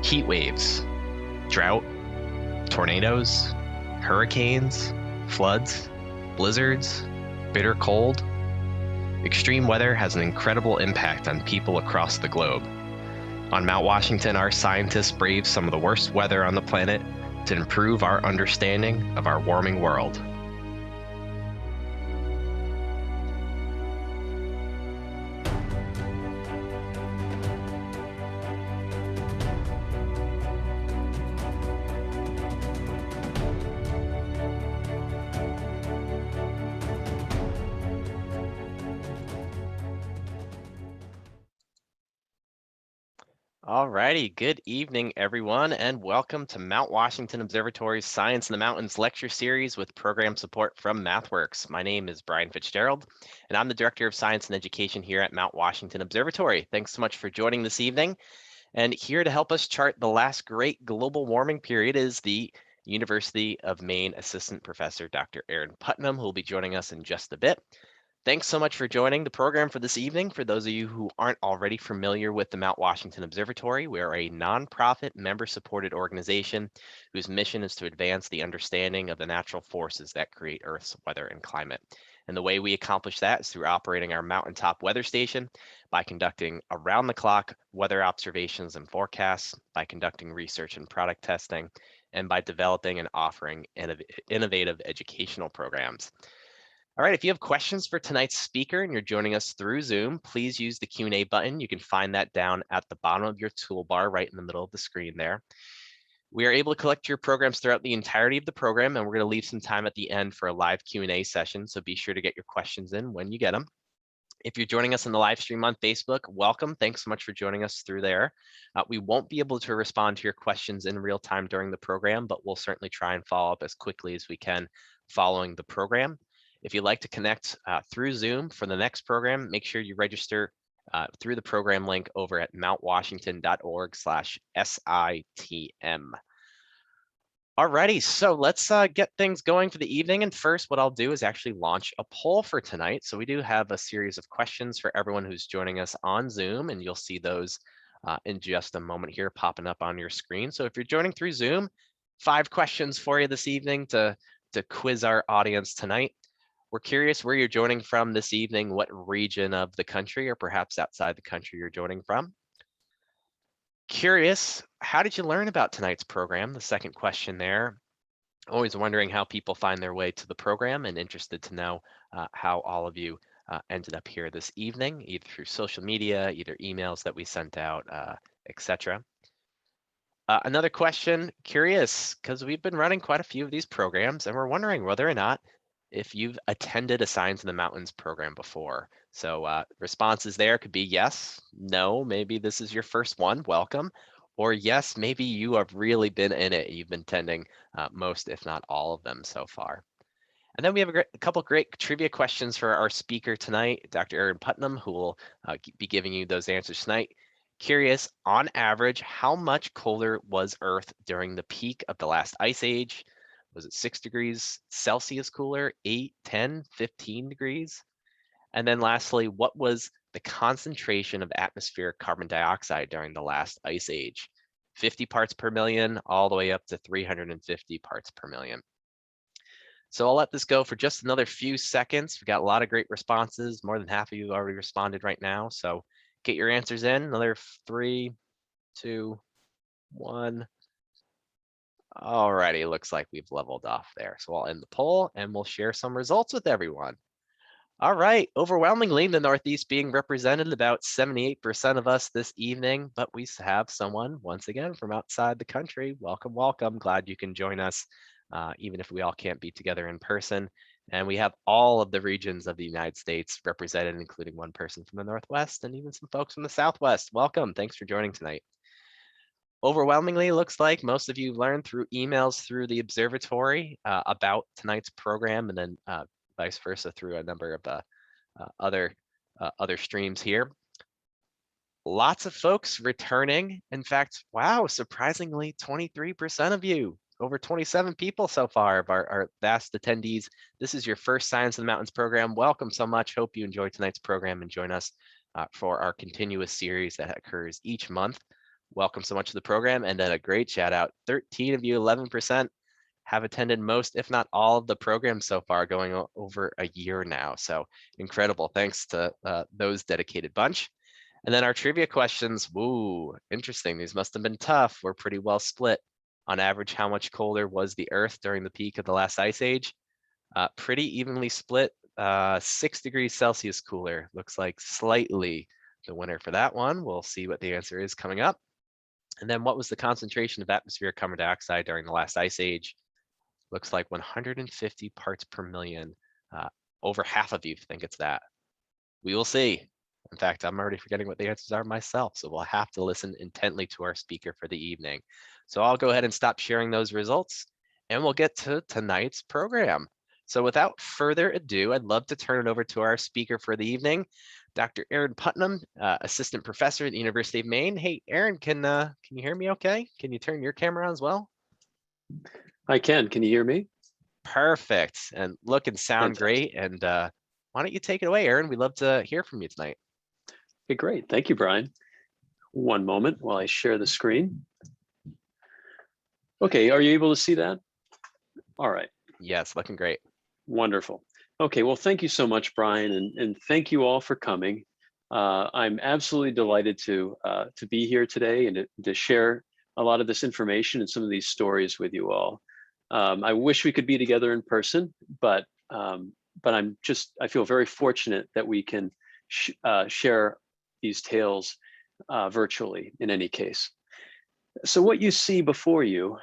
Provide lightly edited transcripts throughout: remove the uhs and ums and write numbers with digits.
heat waves, drought, tornadoes, hurricanes, floods, blizzards, bitter cold. Extreme weather has an incredible impact on people across the globe. On Mount Washington, our scientists brave some of the worst weather on the planet to improve our understanding of our warming world. Alrighty, good evening, everyone, and welcome to Mount Washington Observatory's Science in the Mountains lecture series with program support from MathWorks. My name is Brian Fitzgerald, and I'm the Director of Science and Education here at Mount Washington Observatory. Thanks so much for joining this evening. And here to help us chart the last great global warming period is the University of Maine Assistant Professor, Dr. Aaron Putnam, who will be joining us in just a bit. Thanks so much for joining the program for this evening. For those of you who aren't already familiar with the Mount Washington Observatory, we are a nonprofit, member-supported organization whose mission is to advance the understanding of the natural forces that create Earth's weather and climate. And the way we accomplish that is through operating our mountaintop weather station, by conducting around-the-clock weather observations and forecasts, by conducting research and product testing, and by developing and offering innovative educational programs. All right, if you have questions for tonight's speaker and you're joining us through Zoom, please use the Q&A button. You can find that down at the bottom of your toolbar right in the middle of the screen there. We are able to collect your programs throughout the entirety of the program, and we're going to leave some time at the end for a live Q&A session, so be sure to get your questions in when you get them. If you're joining us in the live stream on Facebook, welcome. Thanks so much for joining us through there. We won't be able to respond to your questions in real time during the program, but we'll certainly try and follow up as quickly as we can following the program. If you'd like to connect through Zoom for the next program, make sure you register through the program link over at mountwashington.org/SITM. Alrighty, so let's get things going for the evening. And first, what I'll do is actually launch a poll for tonight. So we do have a series of questions for everyone who's joining us on Zoom, and you'll see those in just a moment here popping up on your screen. So if you're joining through Zoom, 5 questions for you this evening to quiz our audience tonight. We're curious where you're joining from this evening, what region of the country or perhaps outside the country you're joining from. Curious, how did you learn about tonight's program? The second question there. Always wondering how people find their way to the program, and interested to know how all of you ended up here this evening, either through social media, either emails that we sent out, etc. Another question, curious, because we've been running quite a few of these programs, and we're wondering whether or not if you've attended a Science in the Mountains program before. So responses there could be yes, no, maybe this is your first one, welcome, or yes, maybe you have really been in it. You've been attending most, if not all of them so far. And then we have a couple great trivia questions for our speaker tonight, Dr. Aaron Putnam, who will be giving you those answers tonight. Curious, on average, how much colder was Earth during the peak of the last ice age? Was it 6 degrees Celsius cooler, 8, 10, 15 degrees? And then lastly, what was the concentration of atmospheric carbon dioxide during the last ice age? 50 parts per million, all the way up to 350 parts per million. So I'll let this go for just another few seconds. We've got a lot of great responses. More than half of you already responded right now. So get your answers in. Another 3, 2, 1. Alrighty, looks like we've leveled off there. So I'll end the poll and we'll share some results with everyone. All right, overwhelmingly the Northeast being represented, about 78% of us this evening, but we have someone once again from outside the country. Welcome, welcome. Glad you can join us, even if we all can't be together in person. And we have all of the regions of the United States represented, including one person from the Northwest and even some folks from the Southwest. Welcome, thanks for joining tonight. Overwhelmingly, looks like most of you learned through emails through the observatory about tonight's program, and then vice versa through a number of other streams here. Lots of folks returning. In fact, wow, surprisingly, 23% of you, over 27 people so far of our vast attendees. This is your first Science in the Mountains program. Welcome so much. Hope you enjoy tonight's program and join us for our continuous series that occurs each month. Welcome so much to the program, and then a great shout out. 13 of you, 11% have attended most, if not all, of the programs so far, going over a year now. So incredible. Thanks to those dedicated bunch. And then our trivia questions. Woo, interesting. These must have been tough. We're pretty well split. On average, how much colder was the Earth during the peak of the last ice age? Pretty evenly split. 6 degrees Celsius cooler. Looks like slightly the winner for that one. We'll see what the answer is coming up. And then what was the concentration of atmospheric carbon dioxide during the last ice age? Looks like 150 parts per million. Over half of you think it's that. We will see. In fact, I'm already forgetting what the answers are myself, so we'll have to listen intently to our speaker for the evening. So I'll go ahead and stop sharing those results, and we'll get to tonight's program. So without further ado, I'd love to turn it over to our speaker for the evening, Dr. Aaron Putnam, assistant professor at the University of Maine. Hey, Aaron, can you hear me okay? Can you turn your camera on as well? I can. Can you hear me? Perfect. And look and sound Fantastic. great. And why don't you take it away, Aaron? We'd love to hear from you tonight. Okay, great. Thank you, Brian. One moment while I share the screen. Okay, are you able to see that? All right. Yes, looking great. Wonderful. Okay, well, thank you so much, Brian, and thank you all for coming. I'm absolutely delighted to be here today and to share a lot of this information and some of these stories with you all. I wish we could be together in person, but I feel very fortunate that we can share these tales virtually in any case. So what you see before you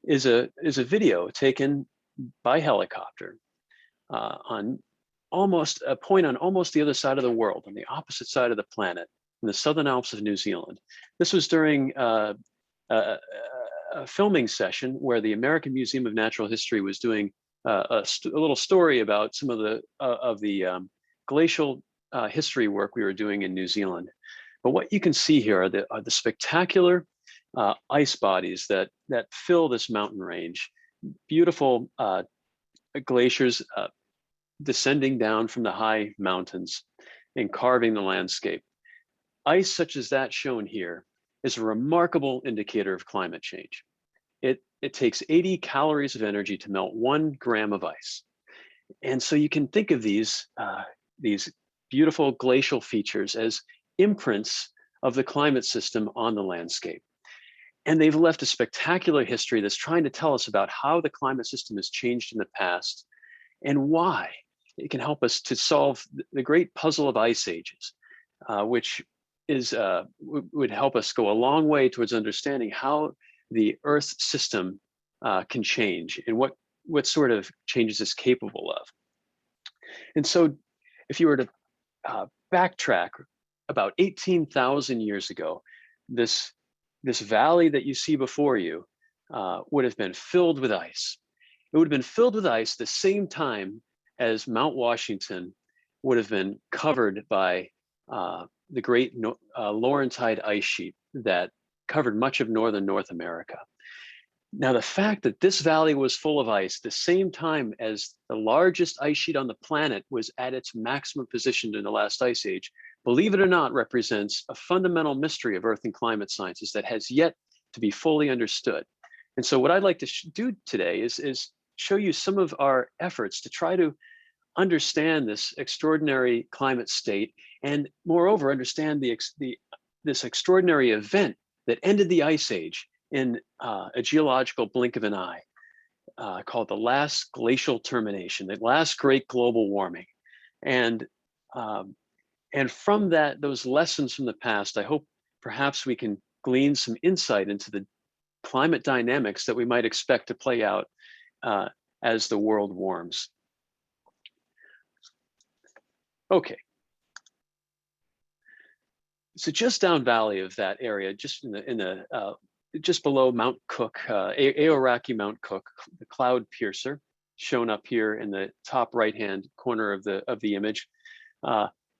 is a video taken by helicopter on almost a point on almost the other side of the world, on the opposite side of the planet, in the Southern Alps of New Zealand. This was during a filming session where the American Museum of Natural History was doing a little story about some of the glacial history work we were doing in New Zealand. But what you can see here are the spectacular ice bodies that fill this mountain range. Beautiful glaciers descending down from the high mountains and carving the landscape. Ice such as that shown here is a remarkable indicator of climate change. It takes 80 calories of energy to melt 1 gram of ice. And so you can think of these beautiful glacial features as imprints of the climate system on the landscape. And they've left a spectacular history that's trying to tell us about how the climate system has changed in the past and why. It can help us to solve the great puzzle of ice ages, which would help us go a long way towards understanding how the Earth system can change and what sort of changes it's capable of. And so if you were to backtrack about 18,000 years ago, this valley that you see before you would have been filled with ice. It would have been filled with ice the same time as Mount Washington would have been covered by the great Laurentide ice sheet that covered much of northern North America. Now, the fact that this valley was full of ice the same time as the largest ice sheet on the planet was at its maximum position during the last ice age, believe it or not, represents a fundamental mystery of Earth and climate sciences that has yet to be fully understood. And so what I'd like to do today is show you some of our efforts to try to understand this extraordinary climate state, and moreover, understand this extraordinary event that ended the ice age in a geological blink of an eye, called the last glacial termination, the last great global warming. And from those lessons from the past, I hope perhaps we can glean some insight into the climate dynamics that we might expect to play out as the world warms. Okay. So just down valley of that area, just just below Mount Cook, Aoraki Mount Cook, the cloud piercer, shown up here in the top right-hand corner of the image.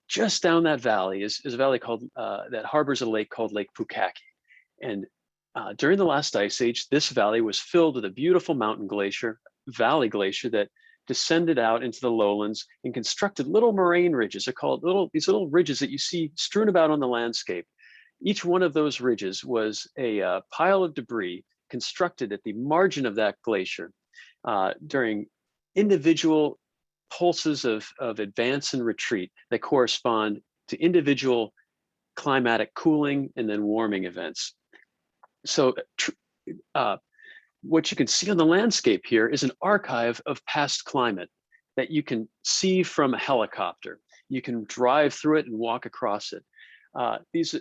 Just down that valley is a valley called that harbors a lake called Lake Pukaki. And during the last ice age, this valley was filled with a beautiful mountain glacier, valley glacier, that descended out into the lowlands and constructed little moraine ridges. They're called these little ridges that you see strewn about on the landscape. Each one of those ridges was a pile of debris constructed at the margin of that glacier during individual pulses of advance and retreat that correspond to individual climatic cooling and then warming events. So what you can see on the landscape here is an archive of past climate that you can see from a helicopter. You can drive through it and walk across it. These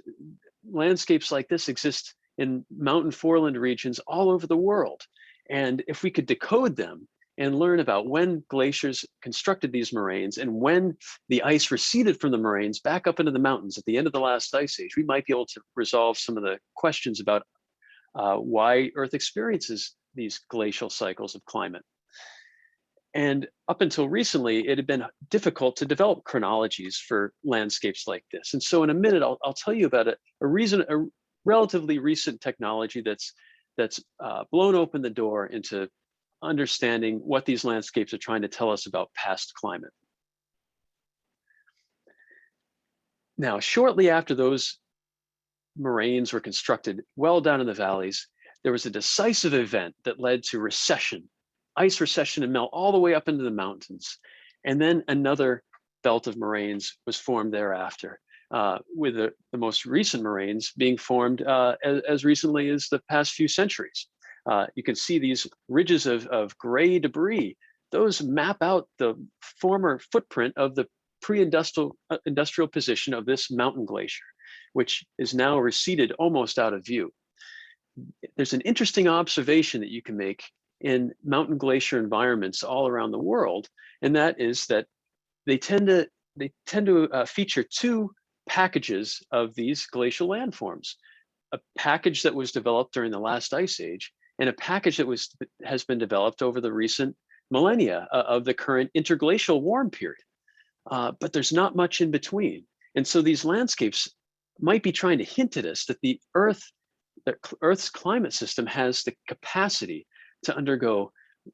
landscapes like this exist in mountain foreland regions all over the world. And if we could decode them and learn about when glaciers constructed these moraines and when the ice receded from the moraines back up into the mountains at the end of the last ice age, we might be able to resolve some of the questions about why Earth experiences these glacial cycles of climate. And up until recently, it had been difficult to develop chronologies for landscapes like this. And so in a minute, I'll tell you about a relatively recent technology that's blown open the door into understanding what these landscapes are trying to tell us about past climate. Now, shortly after those moraines were constructed well down in the valleys, there was a decisive event that led to recession, ice recession and melt all the way up into the mountains. And then another belt of moraines was formed thereafter, with the most recent moraines being formed as recently as the past few centuries. You can see these ridges of gray debris. Those map out the former footprint of the pre-industrial position of this mountain glacier, which is now receded almost out of view. There's an interesting observation that you can make in mountain glacier environments all around the world, and that is that they tend to feature two packages of these glacial landforms: a package that was developed during the last ice age, and a package that has been developed over the recent millennia of the current interglacial warm period. But there's not much in between, and so these landscapes might be trying to hint at us that the Earth's climate system has the capacity to undergo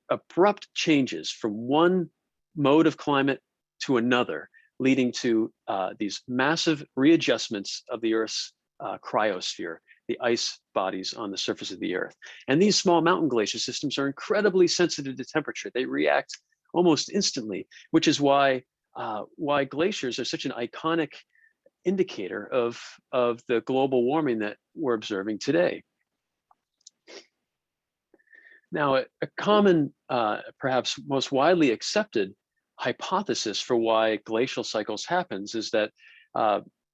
abrupt changes from one mode of climate to another, leading to these massive readjustments of the Earth's cryosphere, the ice bodies on the surface of the Earth. And these small mountain glacier systems are incredibly sensitive to temperature. They react almost instantly, which is why glaciers are such an iconic indicator of the global warming that we're observing today. Now, a common, perhaps most widely accepted hypothesis for why glacial cycles happens is that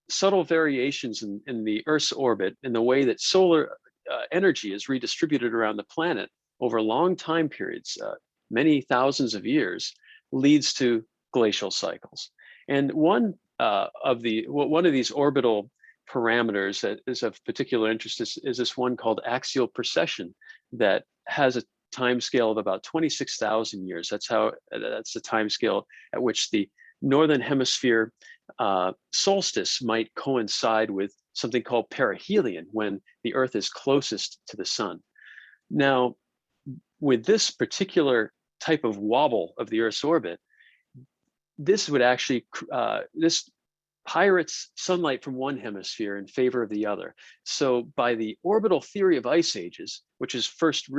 subtle variations in the Earth's orbit, in the way that solar energy is redistributed around the planet over long time periods, many thousands of years, leads to glacial cycles. And one of these orbital parameters that is of particular interest is this one called axial precession that has a time scale of about 26,000 years. That's the time scale at which the northern hemisphere solstice might coincide with something called perihelion, when the Earth is closest to the sun. Now, with this particular type of wobble of the Earth's orbit, this would actually this pirates sunlight from one hemisphere in favor of the other. So by the orbital theory of ice ages, which is which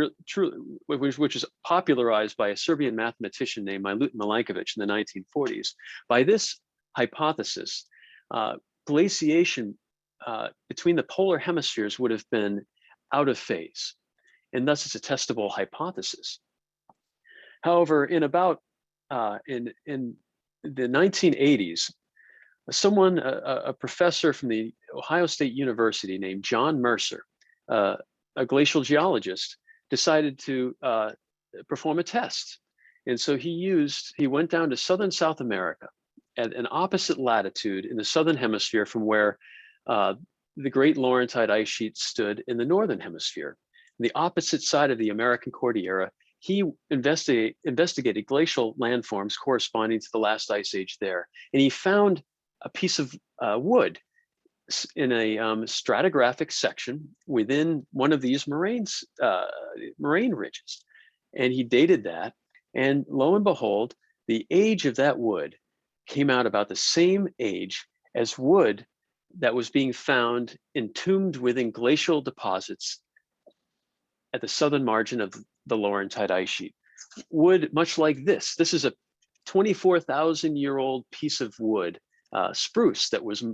is popularized by a Serbian mathematician named Milutin Milankovic in the 1940s, by this hypothesis, glaciation between the polar hemispheres would have been out of phase, and thus it's a testable hypothesis. However, in the 1980s, a professor from the Ohio State University named John Mercer, a glacial geologist, decided to perform a test. And so he went down to southern South America at an opposite latitude in the southern hemisphere from where the Great Laurentide ice sheet stood in the northern hemisphere. On the opposite side of the American Cordillera, he investigated glacial landforms corresponding to the last ice age there. And he found a piece of wood in a stratigraphic section within one of these moraine ridges. And he dated that, and lo and behold, the age of that wood came out about the same age as wood that was being found entombed within glacial deposits at the southern margin of the Laurentide ice sheet. Wood, much like this. This is a 24,000-year-old piece of wood, spruce, that was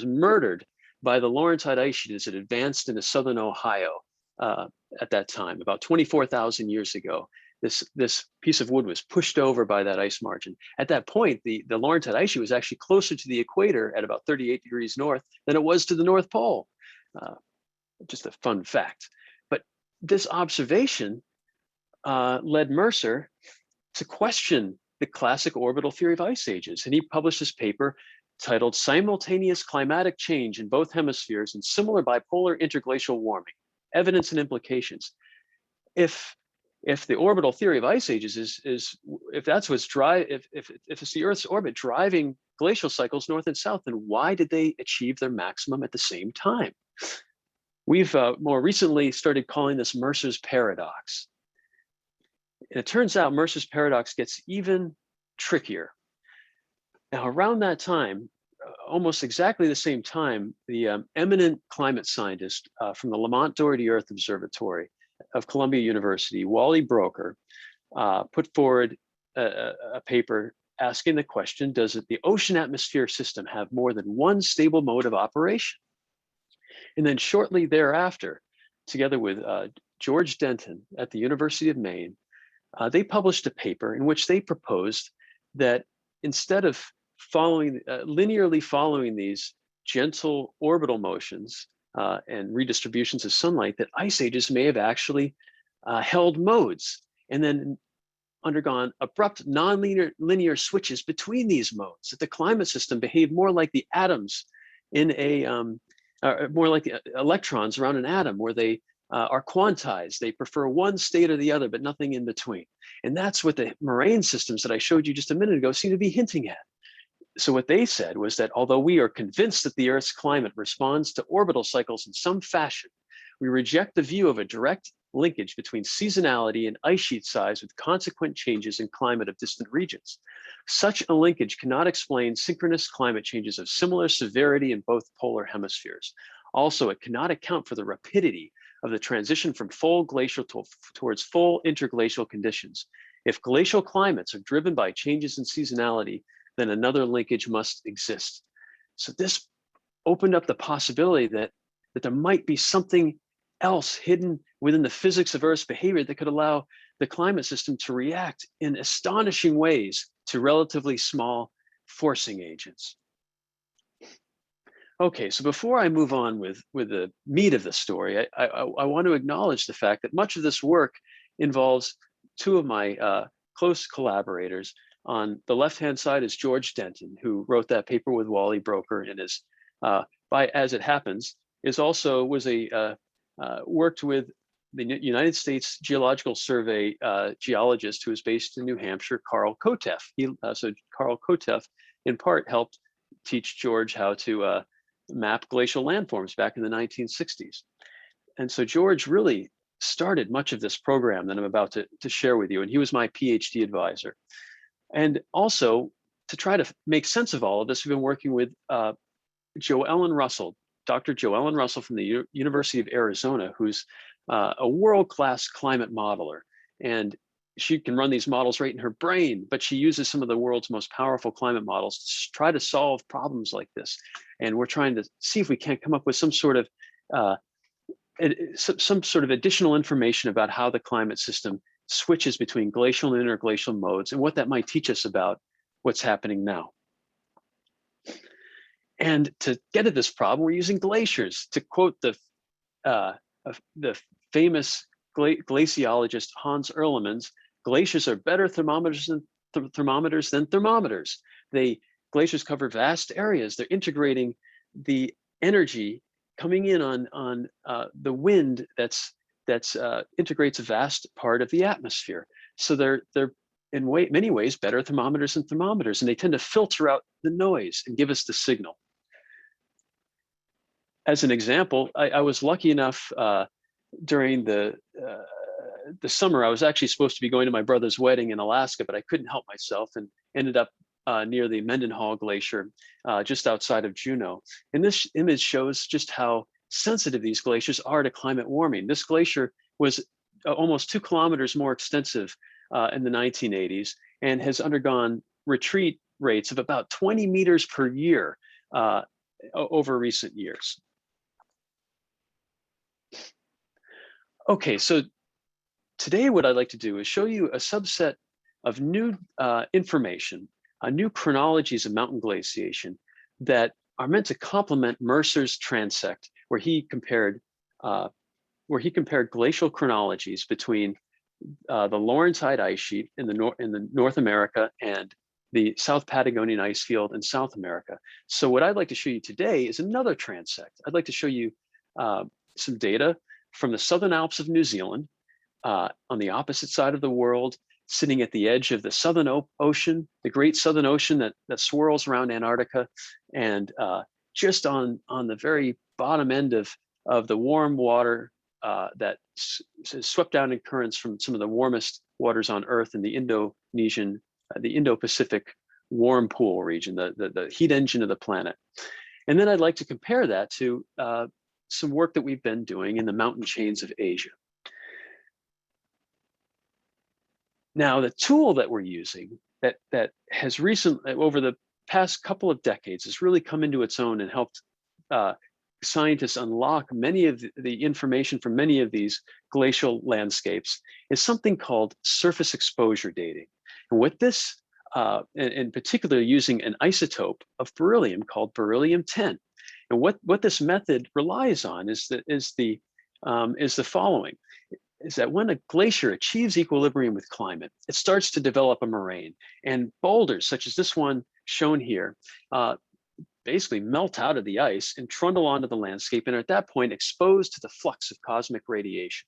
murdered by the Laurentide ice sheet as it advanced into southern Ohio at that time, about 24,000 years ago. This piece of wood was pushed over by that ice margin. At that point, the Laurentide ice sheet was actually closer to the equator at about 38 degrees north than it was to the North Pole. Just a fun fact. But this observation led Mercer to question the classic orbital theory of ice ages. And he published this paper titled Simultaneous Climatic Change in Both Hemispheres and Similar Bipolar Interglacial Warming, Evidence and Implications. If the orbital theory of ice ages is if that's what's if it's the Earth's orbit driving glacial cycles north and south, then why did they achieve their maximum at the same time? We've more recently started calling this Mercer's paradox. And it turns out Mercer's paradox gets even trickier. Now, around that time, almost exactly the same time, the eminent climate scientist from the Lamont Doherty Earth Observatory of Columbia University, Wally Broecker, put forward a paper asking the question, does the ocean atmosphere system have more than one stable mode of operation? And then shortly thereafter, together with George Denton at the University of Maine, they published a paper in which they proposed that instead of linearly following these gentle orbital motions and redistributions of sunlight, that ice ages may have actually held modes and then undergone abrupt non-linear switches between these modes, that the climate system behaved more like the atoms in more like the electrons around an atom, where they are quantized. They prefer one state or the other, but nothing in between. And that's what the moraine systems that I showed you just a minute ago seem to be hinting at. So what they said was that although we are convinced that the Earth's climate responds to orbital cycles in some fashion, we reject the view of a direct linkage between seasonality and ice sheet size with consequent changes in climate of distant regions. Such a linkage cannot explain synchronous climate changes of similar severity in both polar hemispheres. Also, it cannot account for the rapidity of the transition from full glacial towards full interglacial conditions. If glacial climates are driven by changes in seasonality, then another linkage must exist. So this opened up the possibility that there might be something else hidden within the physics of Earth's behavior that could allow the climate system to react in astonishing ways to relatively small forcing agents. Okay, so before I move on with the meat of the story, I want to acknowledge the fact that much of this work involves two of my close collaborators. On the left-hand side is George Denton, who wrote that paper with Wally Broecker, and is, as it happens, worked with the United States Geological Survey geologist who is based in New Hampshire, Carl Kotef. So Carl Kotef, in part, helped teach George how to map glacial landforms back in the 1960s. And so George really started much of this program that I'm about to share with you, and he was my PhD advisor. And also, to try to make sense of all of this, we've been working with Jo Ellen Russell, Dr. Jo Ellen Russell from the University of Arizona, who's a world-class climate modeler. And she can run these models right in her brain, but she uses some of the world's most powerful climate models to try to solve problems like this. And we're trying to see if we can't come up with some sort of additional information about how the climate system switches between glacial and interglacial modes, and what that might teach us about what's happening now. And to get at this problem, we're using glaciers. To quote the famous glaciologist Hans Erlemans, glaciers are better thermometers than thermometers. Glaciers cover vast areas. They're integrating the energy coming in on the wind that's integrates a vast part of the atmosphere. So they're in many ways better thermometers than thermometers, and they tend to filter out the noise and give us the signal. As an example, I was lucky enough during the summer. I was actually supposed to be going to my brother's wedding in Alaska, but I couldn't help myself and ended up near the Mendenhall Glacier, just outside of Juneau. And this image shows just how sensitive these glaciers are to climate warming. This glacier was almost 2 kilometers more extensive in the 1980s and has undergone retreat rates of about 20 meters per year over recent years. Okay, so today what I'd like to do is show you a subset of new information, new chronologies of mountain glaciation that are meant to complement Mercer's transect, where he compared glacial chronologies between the Laurentide ice sheet in the North America and the South Patagonian ice field in South America. So what I'd like to show you today is another transect. I'd like to show you some data from the Southern Alps of New Zealand, on the opposite side of the world, sitting at the edge of the Southern Ocean, the Great Southern Ocean that swirls around Antarctica, and just on the very bottom end of the warm water that is swept down in currents from some of the warmest waters on Earth in the Indo-Pacific warm pool region, the heat engine of the planet. And then I'd like to compare that to some work that we've been doing in the mountain chains of Asia. Now, the tool that we're using that has recently, over the past couple of decades, has really come into its own and helped scientists unlock many of the information from many of these glacial landscapes is something called surface exposure dating. And with this, in particular, using an isotope of beryllium called beryllium-10. And what this method relies on is the following: is that when a glacier achieves equilibrium with climate, it starts to develop a moraine, and boulders such as this one shown here basically melt out of the ice and trundle onto the landscape, and are at that point exposed to the flux of cosmic radiation.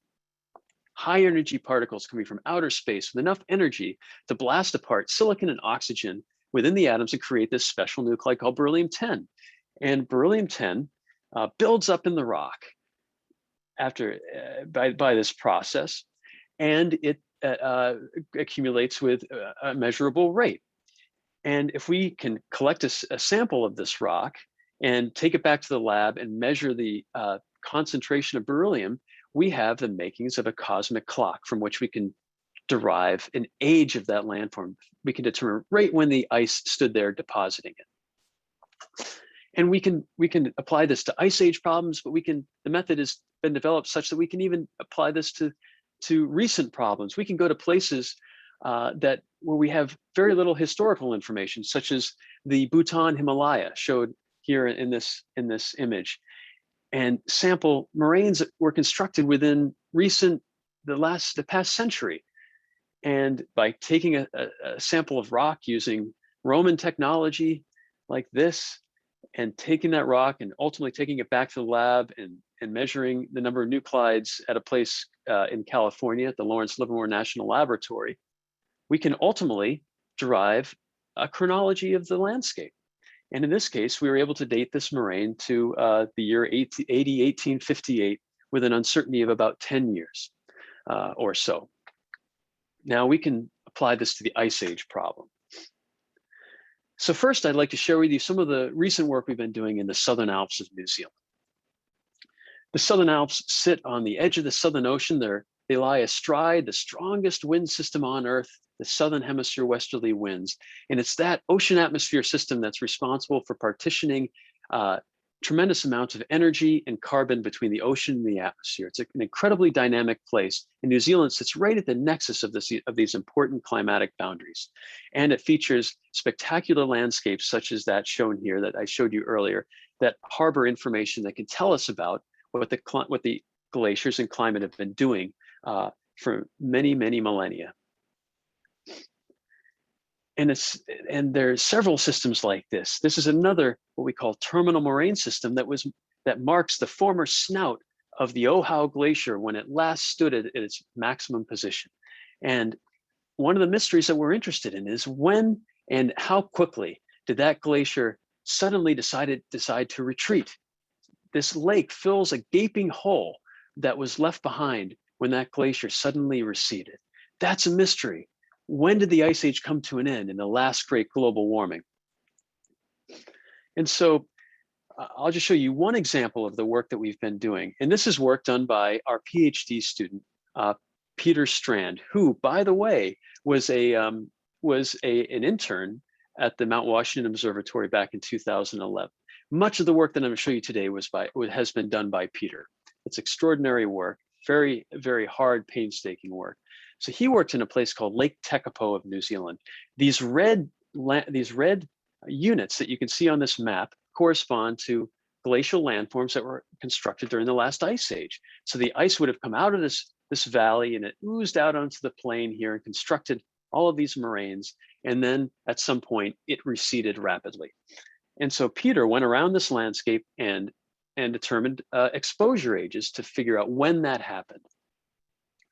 High energy particles coming from outer space with enough energy to blast apart silicon and oxygen within the atoms and create this special nuclide called beryllium-10. And beryllium-10 builds up in the rock after by this process, and it accumulates with a measurable rate. And if we can collect a sample of this rock and take it back to the lab and measure the concentration of beryllium, we have the makings of a cosmic clock from which we can derive an age of that landform. We can determine right when the ice stood there depositing it. And we can apply this to ice age problems, but the method has been developed such that we can even apply this to recent problems. We can go to places where we have very little historical information, such as the Bhutan Himalaya showed here in this image, and sample moraines that were constructed within the past century. And by taking a sample of rock using Roman technology like this, and taking that rock and ultimately taking it back to the lab and measuring the number of nuclides at a place in California at the Lawrence Livermore National Laboratory, we can ultimately derive a chronology of the landscape. And in this case, we were able to date this moraine to the year 1858 with an uncertainty of about 10 years or so. Now we can apply this to the ice age problem. So first, I'd like to share with you some of the recent work we've been doing in the Southern Alps of New Zealand. The Southern Alps sit on the edge of the Southern Ocean. They lie astride the strongest wind system on Earth, the Southern Hemisphere westerly winds. And it's that ocean atmosphere system that's responsible for partitioning tremendous amounts of energy and carbon between the ocean and the atmosphere. It's an incredibly dynamic place. And New Zealand sits right at the nexus of these important climatic boundaries. And it features spectacular landscapes such as that shown here that I showed you earlier, that harbor information that can tell us about what the glaciers and climate have been doing for many, many millennia. And there's several systems like this. This is another what we call terminal moraine system that marks the former snout of the Ohau Glacier when it last stood at its maximum position. And one of the mysteries that we're interested in is when and how quickly did that glacier suddenly decide to retreat? This lake fills a gaping hole that was left behind when that glacier suddenly receded. That's a mystery. when did the ice age come to an end in the last great global warming? And so I'll just show you one example of the work that we've been doing. And this is work done by our PhD student, Peter Strand, who, by the way, was an intern at the Mount Washington Observatory back in 2011. Much of the work that I'm going to show you today has been done by Peter. It's extraordinary work, very, very hard, painstaking work. So he worked in a place called Lake Tekapo of New Zealand. These red units that you can see on this map correspond to glacial landforms that were constructed during the last ice age. So the ice would have come out of this valley and it oozed out onto the plain here and constructed all of these moraines. And then at some point it receded rapidly. And so Peter went around this landscape and determined exposure ages to figure out when that happened.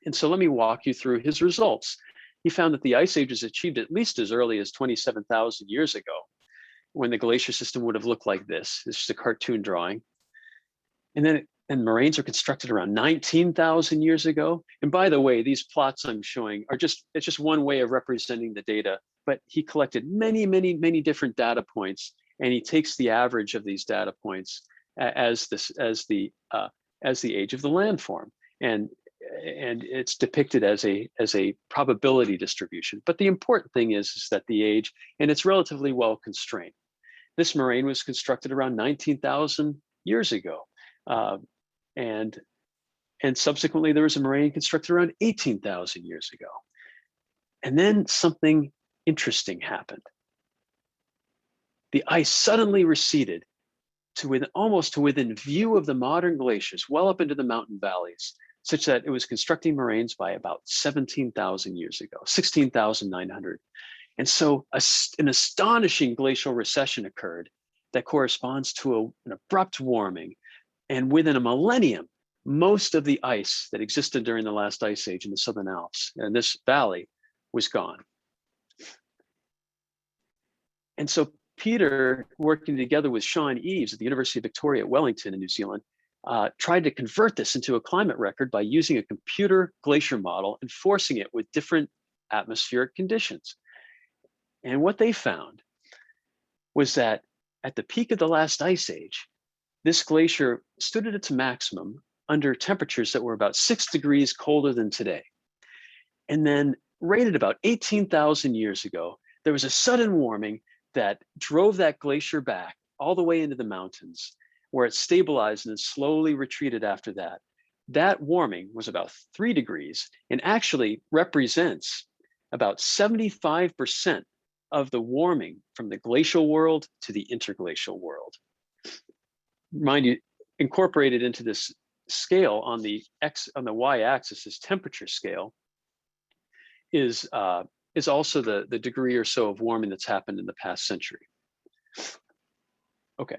And so let me walk you through his results. He found that the ice age was achieved at least as early as 27,000 years ago, when the glacier system would have looked like this. This is a cartoon drawing. And moraines are constructed around 19,000 years ago. And by the way, these plots I'm showing it's just one way of representing the data, but he collected many, many, many different data points, and he takes the average of these data points as the age of the landform. And it's depicted as a probability distribution. But the important thing is that the age, and it's relatively well constrained. This moraine was constructed around 19,000 years ago. And subsequently, there was a moraine constructed around 18,000 years ago. And then something interesting happened. The ice suddenly receded almost to within view of the modern glaciers, well up into the mountain valleys, such that it was constructing moraines by about 17,000 years ago, 16,900. And so an astonishing glacial recession occurred that corresponds to an abrupt warming. And within a millennium, most of the ice that existed during the last ice age in the Southern Alps and this valley was gone. And so Peter, working together with Sean Eves at the University of Victoria at Wellington in New Zealand, tried to convert this into a climate record by using a computer glacier model and forcing it with different atmospheric conditions. And what they found was that at the peak of the last ice age, this glacier stood at its maximum under temperatures that were about 6 degrees colder than today. And then right at about 18,000 years ago, there was a sudden warming that drove that glacier back all the way into the mountains, where it stabilized and then slowly retreated after that. That warming was about 3 degrees and actually represents about 75% of the warming from the glacial world to the interglacial world. Mind you, incorporated into this scale on the y-axis, this temperature scale, is also the degree or so of warming that's happened in the past century. Okay.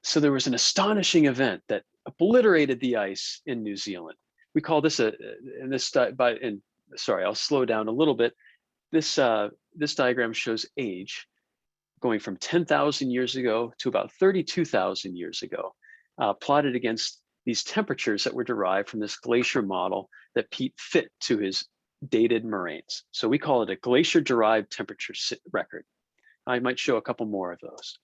So there was an astonishing event that obliterated the ice in New Zealand. We call this sorry, I'll slow down a little bit. This diagram shows age going from 10,000 years ago to about 32,000 years ago, plotted against these temperatures that were derived from this glacier model that Pete fit to his dated moraines. So we call it a glacier-derived temperature record. I might show a couple more of those.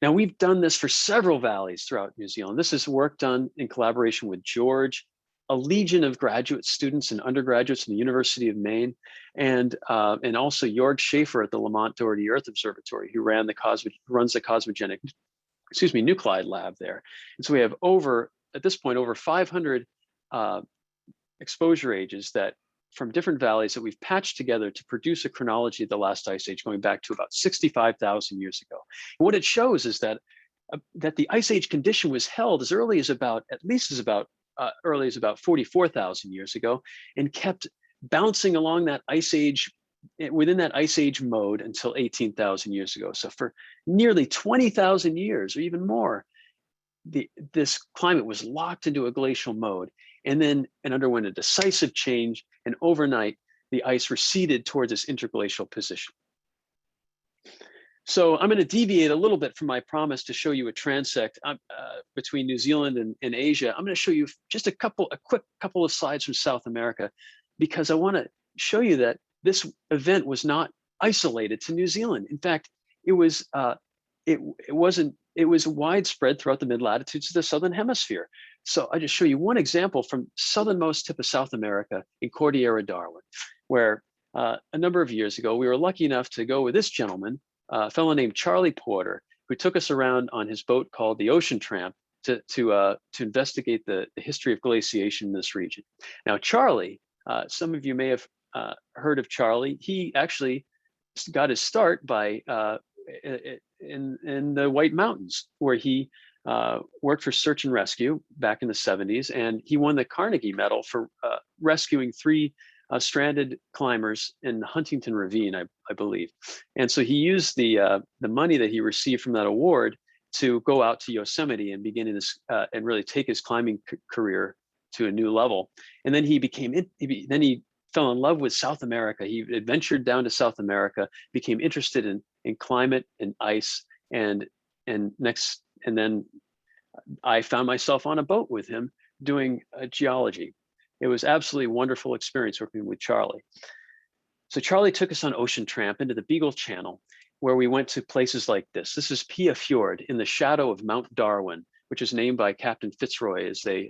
Now, we've done this for several valleys throughout New Zealand. This is work done in collaboration with George, a legion of graduate students and undergraduates in the University of Maine, and also Jörg Schaefer at the Lamont Doherty Earth Observatory, who runs the cosmogenic, nuclide lab there. And so we have at this point, over 500 exposure ages from different valleys that we've patched together to produce a chronology of the last ice age going back to about 65,000 years ago. And what it shows is that the ice age condition was held as early as about 44,000 years ago, and kept bouncing along that ice age, within that ice age mode until 18,000 years ago. So for nearly 20,000 years or even more, this climate was locked into a glacial mode, and then underwent a decisive change, and overnight the ice receded towards this interglacial position. So I'm going to deviate a little bit from my promise to show you a transect between New Zealand and Asia. I'm going to show you just a quick couple of slides from South America, because I want to show you that this event was not isolated to New Zealand. In fact, it was it was widespread throughout the mid-latitudes of the southern hemisphere. So I just show you one example from southernmost tip of South America in Cordillera Darwin, where a number of years ago we were lucky enough to go with this gentleman, a fellow named Charlie Porter, who took us around on his boat called the Ocean Tramp to investigate the history of glaciation in this region. Now, Charlie, some of you may have heard of Charlie. He actually got his start by in the White Mountains, where he worked for search and rescue back in the 70s, and he won the Carnegie Medal for rescuing 3 stranded climbers in Huntington Ravine, I believe. And so he used the money that he received from that award to go out to Yosemite and begin his and really take his climbing career to a new level. And then he fell in love with South America. He adventured down to South America, became interested in climate and ice, and then I found myself on a boat with him doing geology. It was absolutely wonderful experience working with Charlie. So Charlie took us on Ocean Tramp into the Beagle Channel, where we went to places like this. This is Pia Fjord in the shadow of Mount Darwin, which is named by Captain Fitzroy as they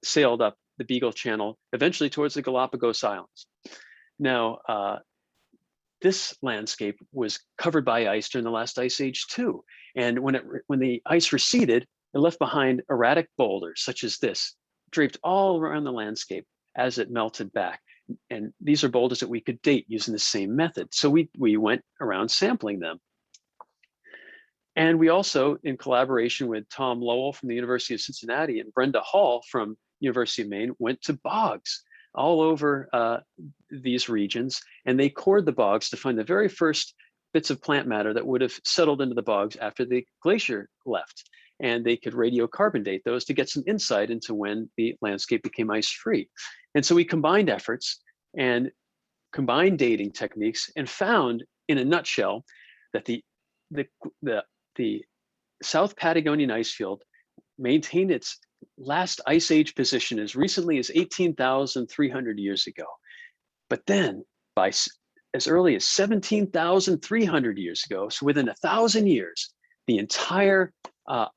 sailed up the Beagle Channel, eventually towards the Galapagos Islands. Now, this landscape was covered by ice during the last ice age too. And when the ice receded, it left behind erratic boulders such as this, draped all around the landscape as it melted back. And these are boulders that we could date using the same method. So we went around sampling them. And we also, in collaboration with Tom Lowell from the University of Cincinnati and Brenda Hall from University of Maine, went to bogs all over these regions, and they cored the bogs to find the very first bits of plant matter that would have settled into the bogs after the glacier left. And they could radiocarbon date those to get some insight into when the landscape became ice-free. And so we combined efforts and combined dating techniques and found, in a nutshell, that the South Patagonian ice field maintained its last ice age position as recently as 18,300 years ago. But then by as early as 17,300 years ago, so within 1,000 years, the entire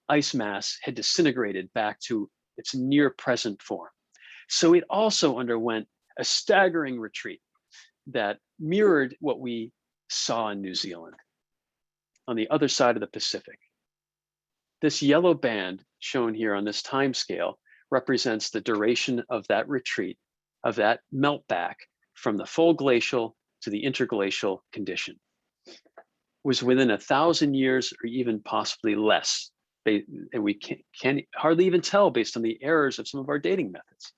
ice mass had disintegrated back to its near present form. So it also underwent a staggering retreat that mirrored what we saw in New Zealand on the other side of the Pacific. This yellow band shown here on this time scale represents the duration of that retreat, of that melt back from the full glacial to the interglacial condition. It was within 1,000 years or even possibly less. And we can't hardly even tell based on the errors of some of our dating methods.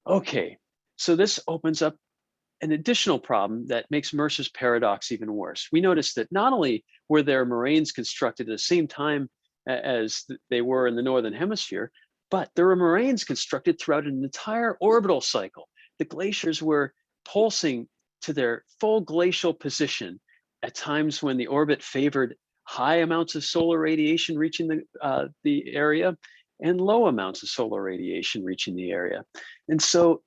Okay, so this opens up an additional problem that makes Mercer's paradox even worse. We noticed that not only were there moraines constructed at the same time as they were in the Northern Hemisphere, but there were moraines constructed throughout an entire orbital cycle. The glaciers were pulsing to their full glacial position at times when the orbit favored high amounts of solar radiation reaching the area and low amounts of solar radiation reaching the area. And so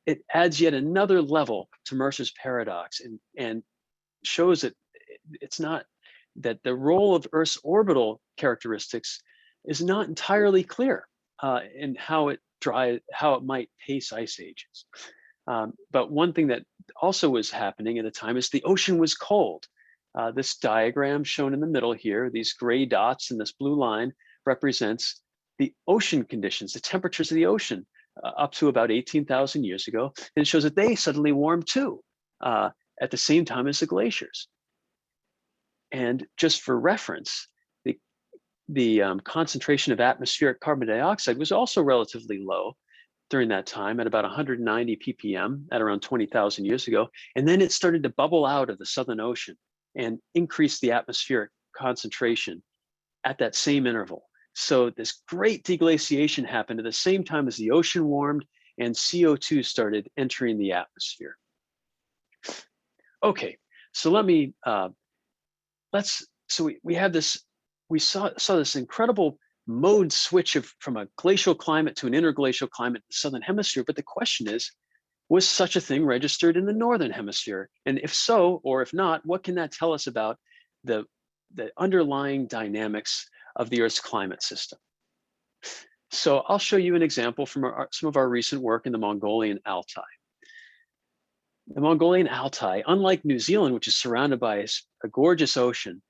it adds yet another level to Mercer's paradox and shows that it's not that the role of Earth's orbital characteristics is not entirely clear in how it might pace ice ages. But one thing that also was happening at the time is the ocean was cold. This diagram shown in the middle here, these gray dots and this blue line represents the ocean conditions, the temperatures of the ocean up to about 18,000 years ago. And it shows that they suddenly warmed too at the same time as the glaciers. And just for reference, the concentration of atmospheric carbon dioxide was also relatively low during that time at about 190 ppm at around 20,000 years ago. And then it started to bubble out of the Southern Ocean and increase the atmospheric concentration at that same interval. So this great deglaciation happened at the same time as the ocean warmed and CO2 started entering the atmosphere. Okay, so let me, we have this, we saw this incredible mode switch from a glacial climate to an interglacial climate in the southern hemisphere. But the question is, was such a thing registered in the northern hemisphere? And if so, or if not, what can that tell us about the underlying dynamics of the Earth's climate system? So I'll show you an example from some of our recent work in the Mongolian Altai. The Mongolian Altai, unlike New Zealand, which is surrounded by a gorgeous ocean,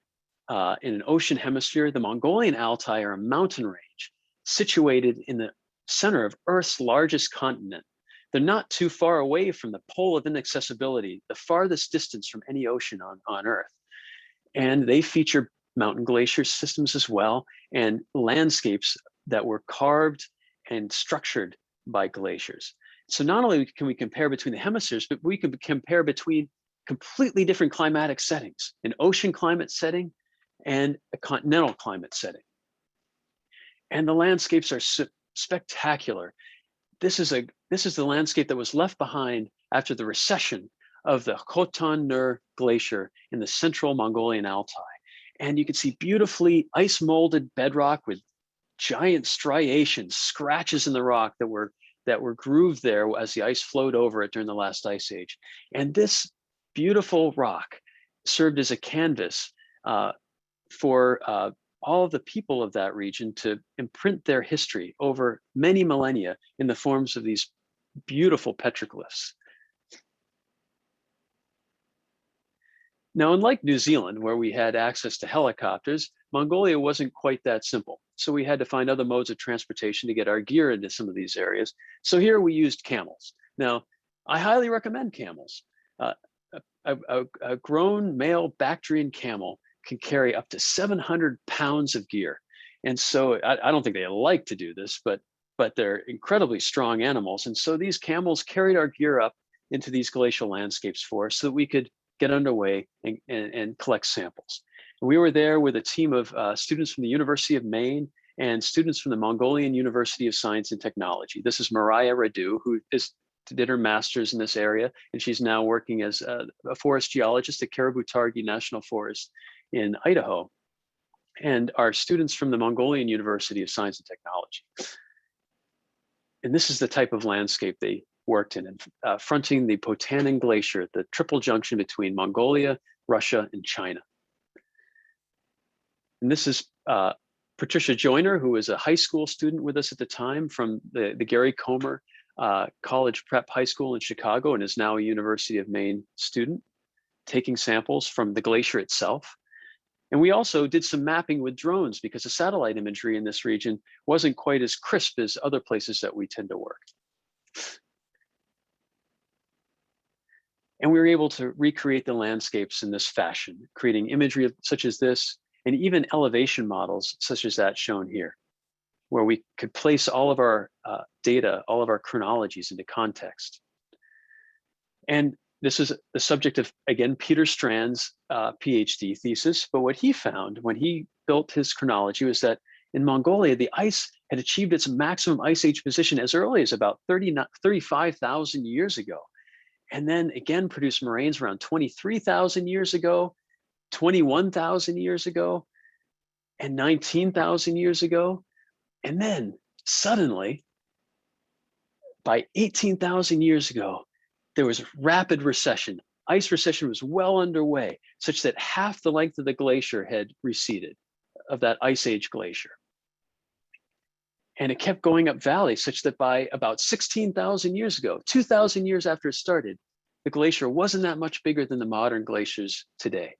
in an ocean hemisphere, the Mongolian Altai are a mountain range situated in the center of Earth's largest continent. They're not too far away from the pole of inaccessibility, the farthest distance from any ocean on Earth. And they feature mountain glacier systems as well, and landscapes that were carved and structured by glaciers. So not only can we compare between the hemispheres, but we can compare between completely different climatic settings, an ocean climate setting and a continental climate setting. And the landscapes are spectacular. This is the landscape that was left behind after the recession of the Khotan-Nur Glacier in the central Mongolian Altai. And you can see beautifully ice molded bedrock with giant striations, scratches in the rock that were grooved there as the ice flowed over it during the last ice age. And this beautiful rock served as a canvas for all of the people of that region to imprint their history over many millennia in the forms of these beautiful petroglyphs. Now, unlike New Zealand, where we had access to helicopters, Mongolia wasn't quite that simple. So we had to find other modes of transportation to get our gear into some of these areas. So here we used camels. Now, I highly recommend camels. A grown male Bactrian camel can carry up to 700 pounds of gear. And so I don't think they like to do this, but they're incredibly strong animals. And so these camels carried our gear up into these glacial landscapes for us so that we could get underway and collect samples. And we were there with a team of students from the University of Maine and students from the Mongolian University of Science and Technology. This is Mariah Radu, who did her master's in this area, and she's now working as a forest geologist at Caribou-Targhee National Forest in Idaho, and our students from the Mongolian University of Science and Technology. And this is the type of landscape they worked in, fronting the Putnam Glacier, the triple junction between Mongolia, Russia, and China. And this is Patricia Joyner, who was a high school student with us at the time from the Gary Comer College Prep High School in Chicago, and is now a University of Maine student, taking samples from the glacier itself. And we also did some mapping with drones because the satellite imagery in this region wasn't quite as crisp as other places that we tend to work. And we were able to recreate the landscapes in this fashion, creating imagery such as this, and even elevation models such as that shown here, where we could place all of our data, all of our chronologies into context. And this is the subject of, again, Peter Strand's PhD thesis. But what he found when he built his chronology was that in Mongolia, the ice had achieved its maximum ice age position as early as about 35,000 years ago. And then again produced moraines around 23,000 years ago, 21,000 years ago, and 19,000 years ago. And then suddenly, by 18,000 years ago, there was rapid recession. Ice recession was well underway, such that half the length of the glacier had receded, of that ice age glacier. And it kept going up valley, such that by about 16,000 years ago, 2,000 years after it started, the glacier wasn't that much bigger than the modern glaciers today.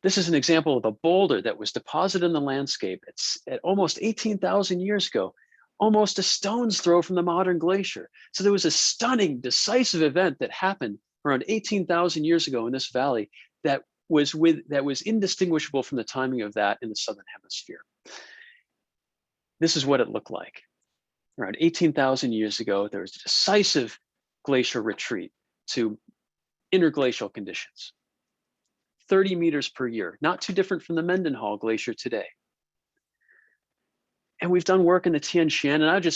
This is an example of a boulder that was deposited in the landscape at almost 18,000 years ago, almost a stone's throw from the modern glacier. So there was a stunning, decisive event that happened around 18,000 years ago in this valley that was indistinguishable from the timing of that in the southern hemisphere. This is what it looked like. Around 18,000 years ago, there was a decisive glacier retreat to interglacial conditions. 30 meters per year, not too different from the Mendenhall Glacier today. And we've done work in the Tian Shan, and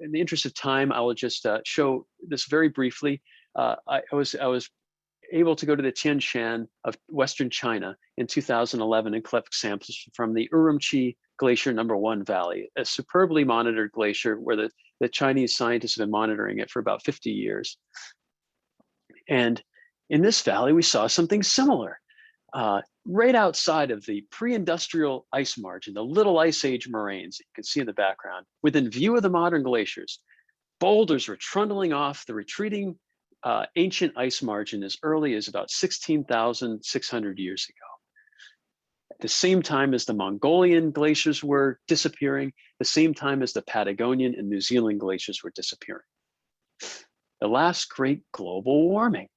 in the interest of time, I will just show this very briefly. I was able to go to the Tian Shan of Western China in 2011 and collect samples from the Urumqi Glacier #1 Valley, a superbly monitored glacier where the Chinese scientists have been monitoring it for about 50 years. And in this valley, we saw something similar. Right outside of the pre-industrial ice margin, the little ice age moraines that you can see in the background, within view of the modern glaciers, boulders were trundling off the retreating ancient ice margin as early as about 16,600 years ago. At the same time as the Mongolian glaciers were disappearing, the same time as the Patagonian and New Zealand glaciers were disappearing. The last great global warming.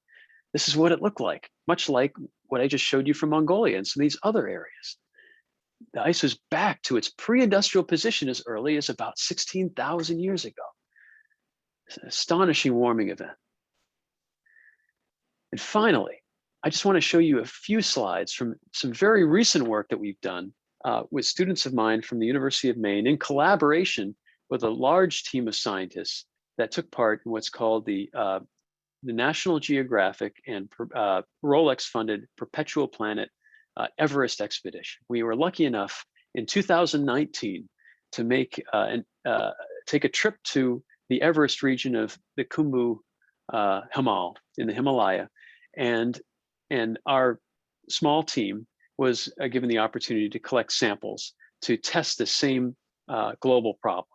This is what it looked like, much like what I just showed you from Mongolia and some of these other areas. The ice was back to its pre-industrial position as early as about 16,000 years ago. It's an astonishing warming event. And finally, I just want to show you a few slides from some very recent work that we've done with students of mine from the University of Maine in collaboration with a large team of scientists that took part in what's called the National Geographic and Rolex-funded Perpetual Planet Everest expedition. We were lucky enough in 2019 to take a trip to the Everest region of the Kumbu Himal in the Himalaya, and our small team was given the opportunity to collect samples to test the same global problem.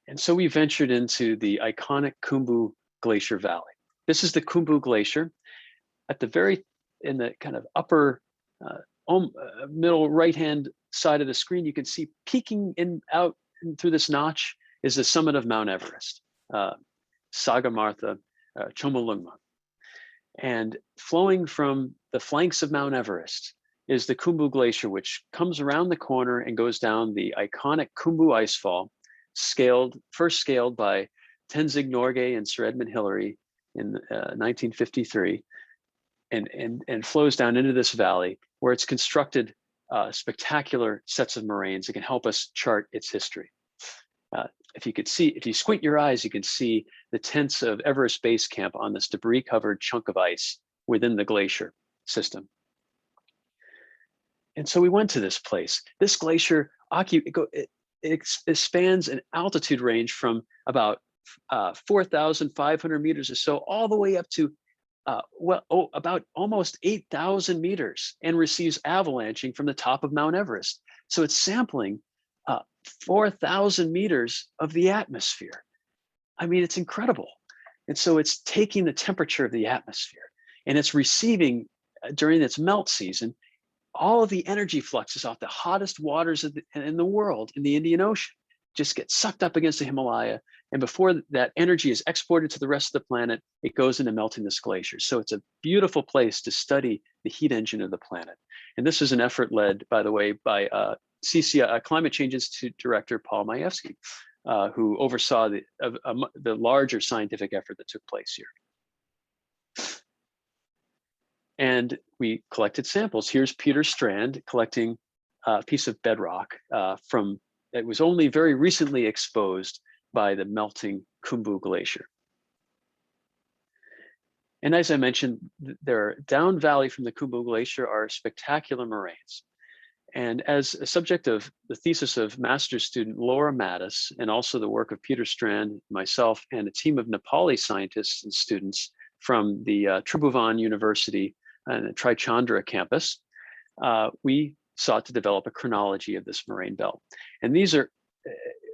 And so we ventured into the iconic Kumbu Glacier Valley. This is the Kumbu Glacier. At the in the kind of upper middle right-hand side of the screen, you can see peeking out through this notch is the summit of Mount Everest, Sagarmatha Chomolungma. And flowing from the flanks of Mount Everest is the Kumbu Glacier, which comes around the corner and goes down the iconic Kumbu Icefall, first scaled by Tenzing Norgay and Sir Edmund Hillary in 1953, and flows down into this valley where it's constructed spectacular sets of moraines that can help us chart its history. If you squint your eyes, you can see the tents of Everest Base Camp on this debris-covered chunk of ice within the glacier system. And so we went to this place. This glacier it spans an altitude range from about 4,500 meters or so, all the way up to about almost 8,000 meters, and receives avalanching from the top of Mount Everest. So it's sampling 4,000 meters of the atmosphere. I mean, it's incredible. And so it's taking the temperature of the atmosphere, and it's receiving during its melt season all of the energy fluxes off the hottest waters in the world, in the Indian Ocean, just get sucked up against the Himalaya. And before that energy is exported to the rest of the planet, it goes into melting this glacier. So it's a beautiful place to study the heat engine of the planet. And this is an effort led, by the way, by CCI, Climate Change Institute Director Paul Majewski, who oversaw the larger scientific effort that took place here. And we collected samples. Here's Peter Strand collecting a piece of bedrock that was only very recently exposed by the melting Kumbu Glacier. And as I mentioned, down valley from the Kumbu Glacier are spectacular moraines. And as a subject of the thesis of master's student Laura Mattis, and also the work of Peter Strand, myself, and a team of Nepali scientists and students from the Tribhuvan University and the Trichandra campus, we sought to develop a chronology of this moraine belt. And these are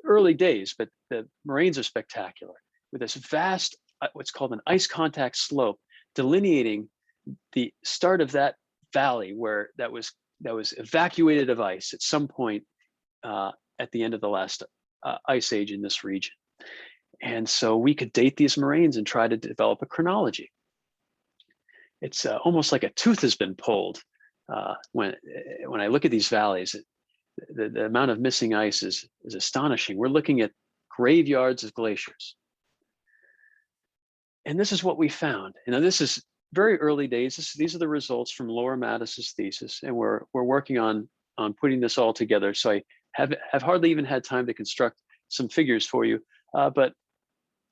early days, but the moraines are spectacular, with this vast, what's called an ice contact slope, delineating the start of that valley where that was evacuated of ice at some point at the end of the last ice age in this region. And so we could date these moraines and try to develop a chronology. It's almost like a tooth has been pulled when I look at these valleys. The amount of missing ice is astonishing. We're looking at graveyards of glaciers. And this is what we found. You know, this is very early days. These are the results from Laura Mattis's thesis, and we're working on putting this all together. So I have hardly even had time to construct some figures for you. But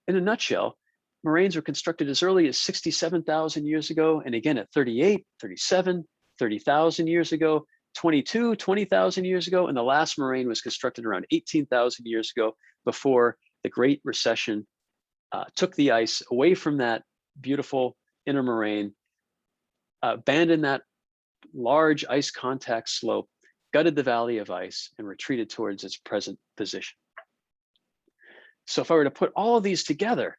in a nutshell, moraines were constructed as early as 67,000 years ago, and again at 38, 37, 30,000 years ago, 20,000 years ago, and the last moraine was constructed around 18,000 years ago, before the Great Recession took the ice away from that beautiful inner moraine, abandoned that large ice contact slope, gutted the valley of ice, and retreated towards its present position. So if I were to put all of these together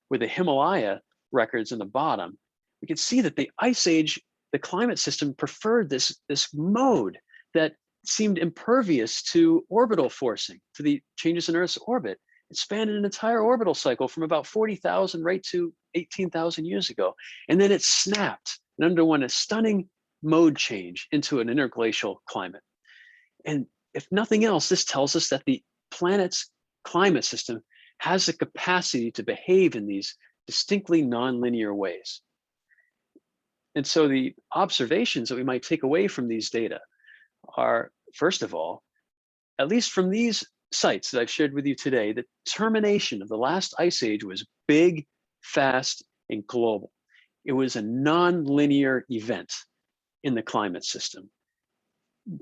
with the Himalaya records in the bottom, we can see that the Ice Age, the climate system preferred this mode that seemed impervious to orbital forcing, to the changes in Earth's orbit. It spanned an entire orbital cycle from about 40,000 right to 18,000 years ago. And then it snapped and underwent a stunning mode change into an interglacial climate. And if nothing else, this tells us that the planet's climate system has the capacity to behave in these distinctly nonlinear ways. And so the observations that we might take away from these data are, first of all, at least from these sites that I've shared with you today, the termination of the last ice age was big, fast, and global. It was a non-linear event in the climate system,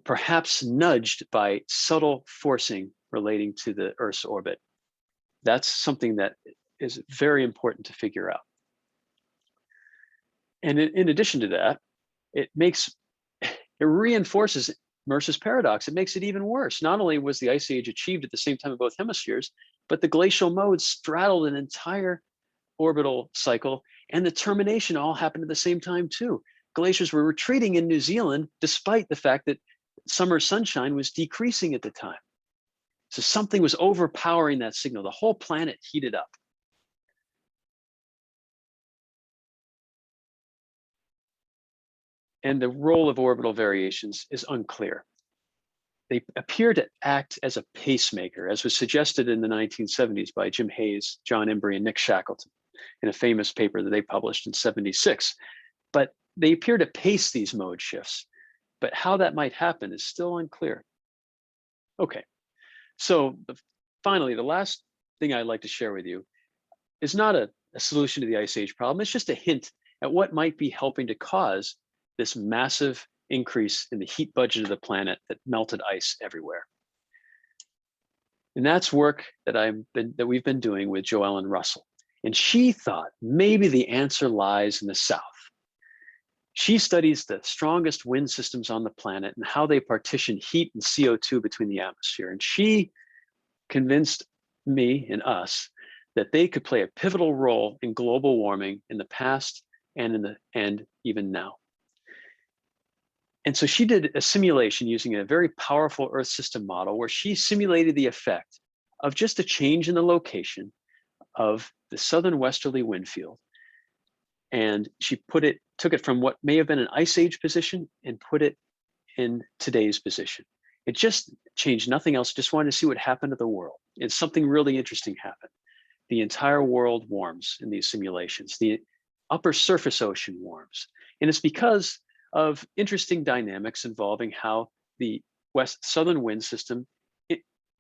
perhaps nudged by subtle forcing relating to the Earth's orbit. That's something that is very important to figure out. And in addition to that, it reinforces Mercer's paradox. It makes it even worse. Not only was the ice age achieved at the same time in both hemispheres, but the glacial modes straddled an entire orbital cycle, and the termination all happened at the same time too. Glaciers were retreating in New Zealand, despite the fact that summer sunshine was decreasing at the time. So something was overpowering that signal. The whole planet heated up. And the role of orbital variations is unclear. They appear to act as a pacemaker, as was suggested in the 1970s by Jim Hayes, John Embry, and Nick Shackleton in a famous paper that they published in '76. But they appear to pace these mode shifts. But how that might happen is still unclear. Okay, so finally, the last thing I'd like to share with you is not a solution to the ice age problem. It's just a hint at what might be helping to cause this massive increase in the heat budget of the planet that melted ice everywhere. And that's work that we've been doing with Joellen Russell. And she thought maybe the answer lies in the south. She studies the strongest wind systems on the planet and how they partition heat and CO2 between the atmosphere. And she convinced me and us that they could play a pivotal role in global warming in the past and even now. And so she did a simulation using a very powerful Earth system model where she simulated the effect of just a change in the location of the southern westerly wind field. And she took it from what may have been an ice age position and put it in today's position. It just changed nothing else, just wanted to see what happened to the world. And something really interesting happened. The entire world warms in these simulations. The upper surface ocean warms. And it's because of interesting dynamics involving how the southern wind system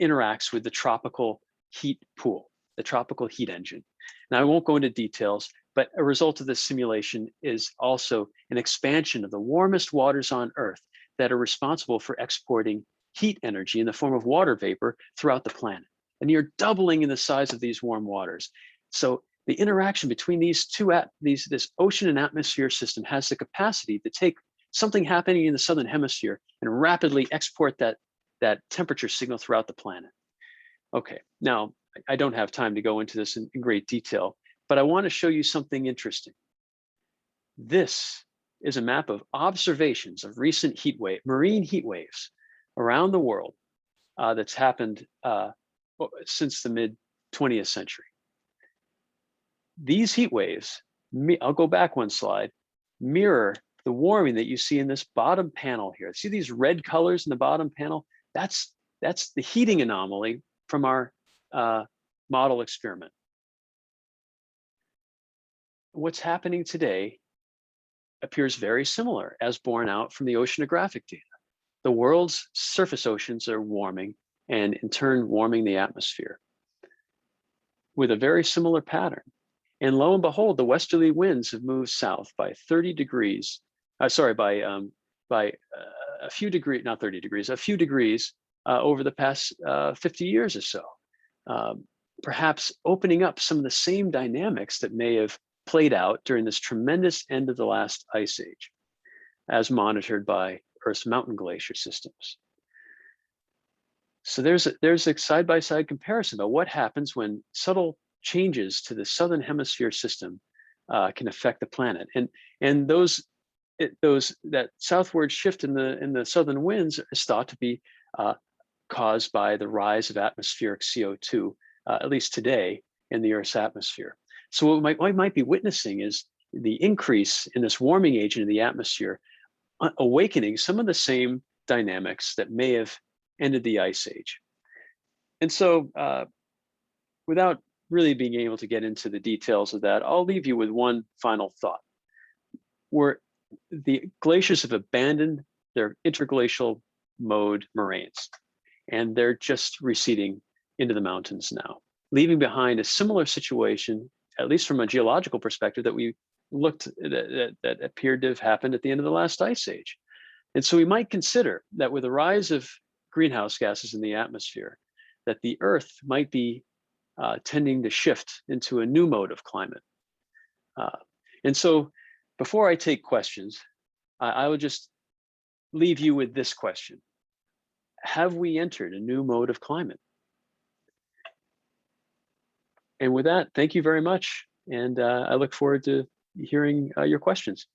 interacts with the tropical heat pool, the tropical heat engine. Now, I won't go into details, but a result of this simulation is also an expansion of the warmest waters on Earth that are responsible for exporting heat energy in the form of water vapor throughout the planet. And you're doubling in the size of these warm waters. So the interaction between these this ocean and atmosphere system has the capacity to take something happening in the southern hemisphere and rapidly export that temperature signal throughout the planet. Okay, now I don't have time to go into this in great detail, but I want to show you something interesting. This is a map of observations of recent marine heat waves around the world that's happened since the mid-20th century. These heat waves, I'll go back one slide, mirror the warming that you see in this bottom panel here. See these red colors in the bottom panel? That's the heating anomaly from our model experiment. What's happening today appears very similar as borne out from the oceanographic data. The world's surface oceans are warming and in turn warming the atmosphere with a very similar pattern. And lo and behold, the westerly winds have moved south by 30 degrees, by by a few degrees, not 30 degrees, a few degrees over the past 50 years or so. Perhaps opening up some of the same dynamics that may have played out during this tremendous end of the last ice age, as monitored by Earth's mountain glacier systems. So there's a side-by-side comparison about what happens when subtle changes to the southern hemisphere system can affect the planet, and that southward shift in the southern winds is thought to be caused by the rise of atmospheric CO2, at least today, in the Earth's atmosphere. So what we might be witnessing is the increase in this warming agent in the atmosphere, awakening some of the same dynamics that may have ended the ice age. And so without really being able to get into the details of that, I'll leave you with one final thought. Where the glaciers have abandoned their interglacial mode moraines, and they're just receding into the mountains now, leaving behind a similar situation, at least from a geological perspective, that we looked that appeared to have happened at the end of the last ice age. And so we might consider that with the rise of greenhouse gases in the atmosphere, that the Earth might be tending to shift into a new mode of climate. And so before I take questions, I would just leave you with this question. Have we entered a new mode of climate? And with that, thank you very much. And I look forward to hearing your questions.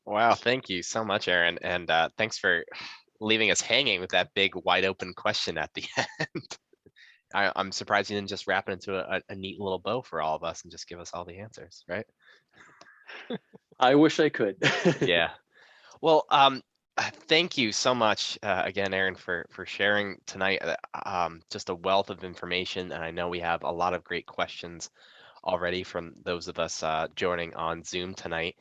Wow, thank you so much, Aaron. And thanks for leaving us hanging with that big wide open question at the end. I'm surprised you didn't just wrap it into a neat little bow for all of us and just give us all the answers, right? I wish I could. Yeah. Well, thank you so much again, Aaron, for sharing tonight. Just a wealth of information, and I know we have a lot of great questions already from those of us joining on Zoom tonight.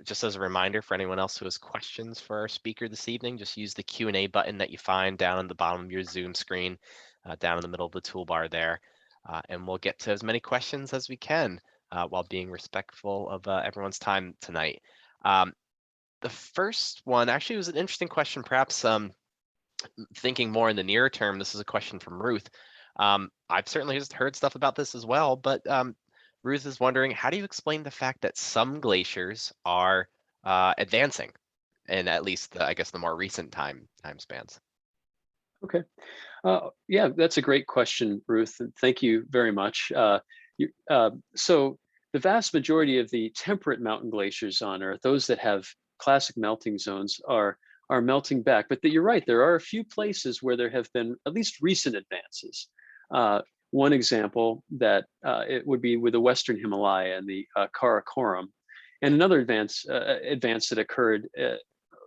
Just as a reminder for anyone else who has questions for our speaker this evening, just use the Q&A button that you find down at the bottom of your Zoom screen, down in the middle of the toolbar there, and we'll get to as many questions as we can while being respectful of everyone's time tonight. The first one actually was an interesting question, perhaps thinking more in the nearer term. This is a question from Ruth. I've certainly just heard stuff about this as well, but Ruth is wondering, how do you explain the fact that some glaciers are advancing in at least, I guess, the more recent time spans? Okay. Yeah, that's a great question, Ruth. And thank you very much. So the vast majority of the temperate mountain glaciers on Earth, those that have classic melting zones, are melting back. But you're right, there are a few places where there have been at least recent advances. One example that it would be with the Western Himalaya and the Karakoram. And another advance that occurred a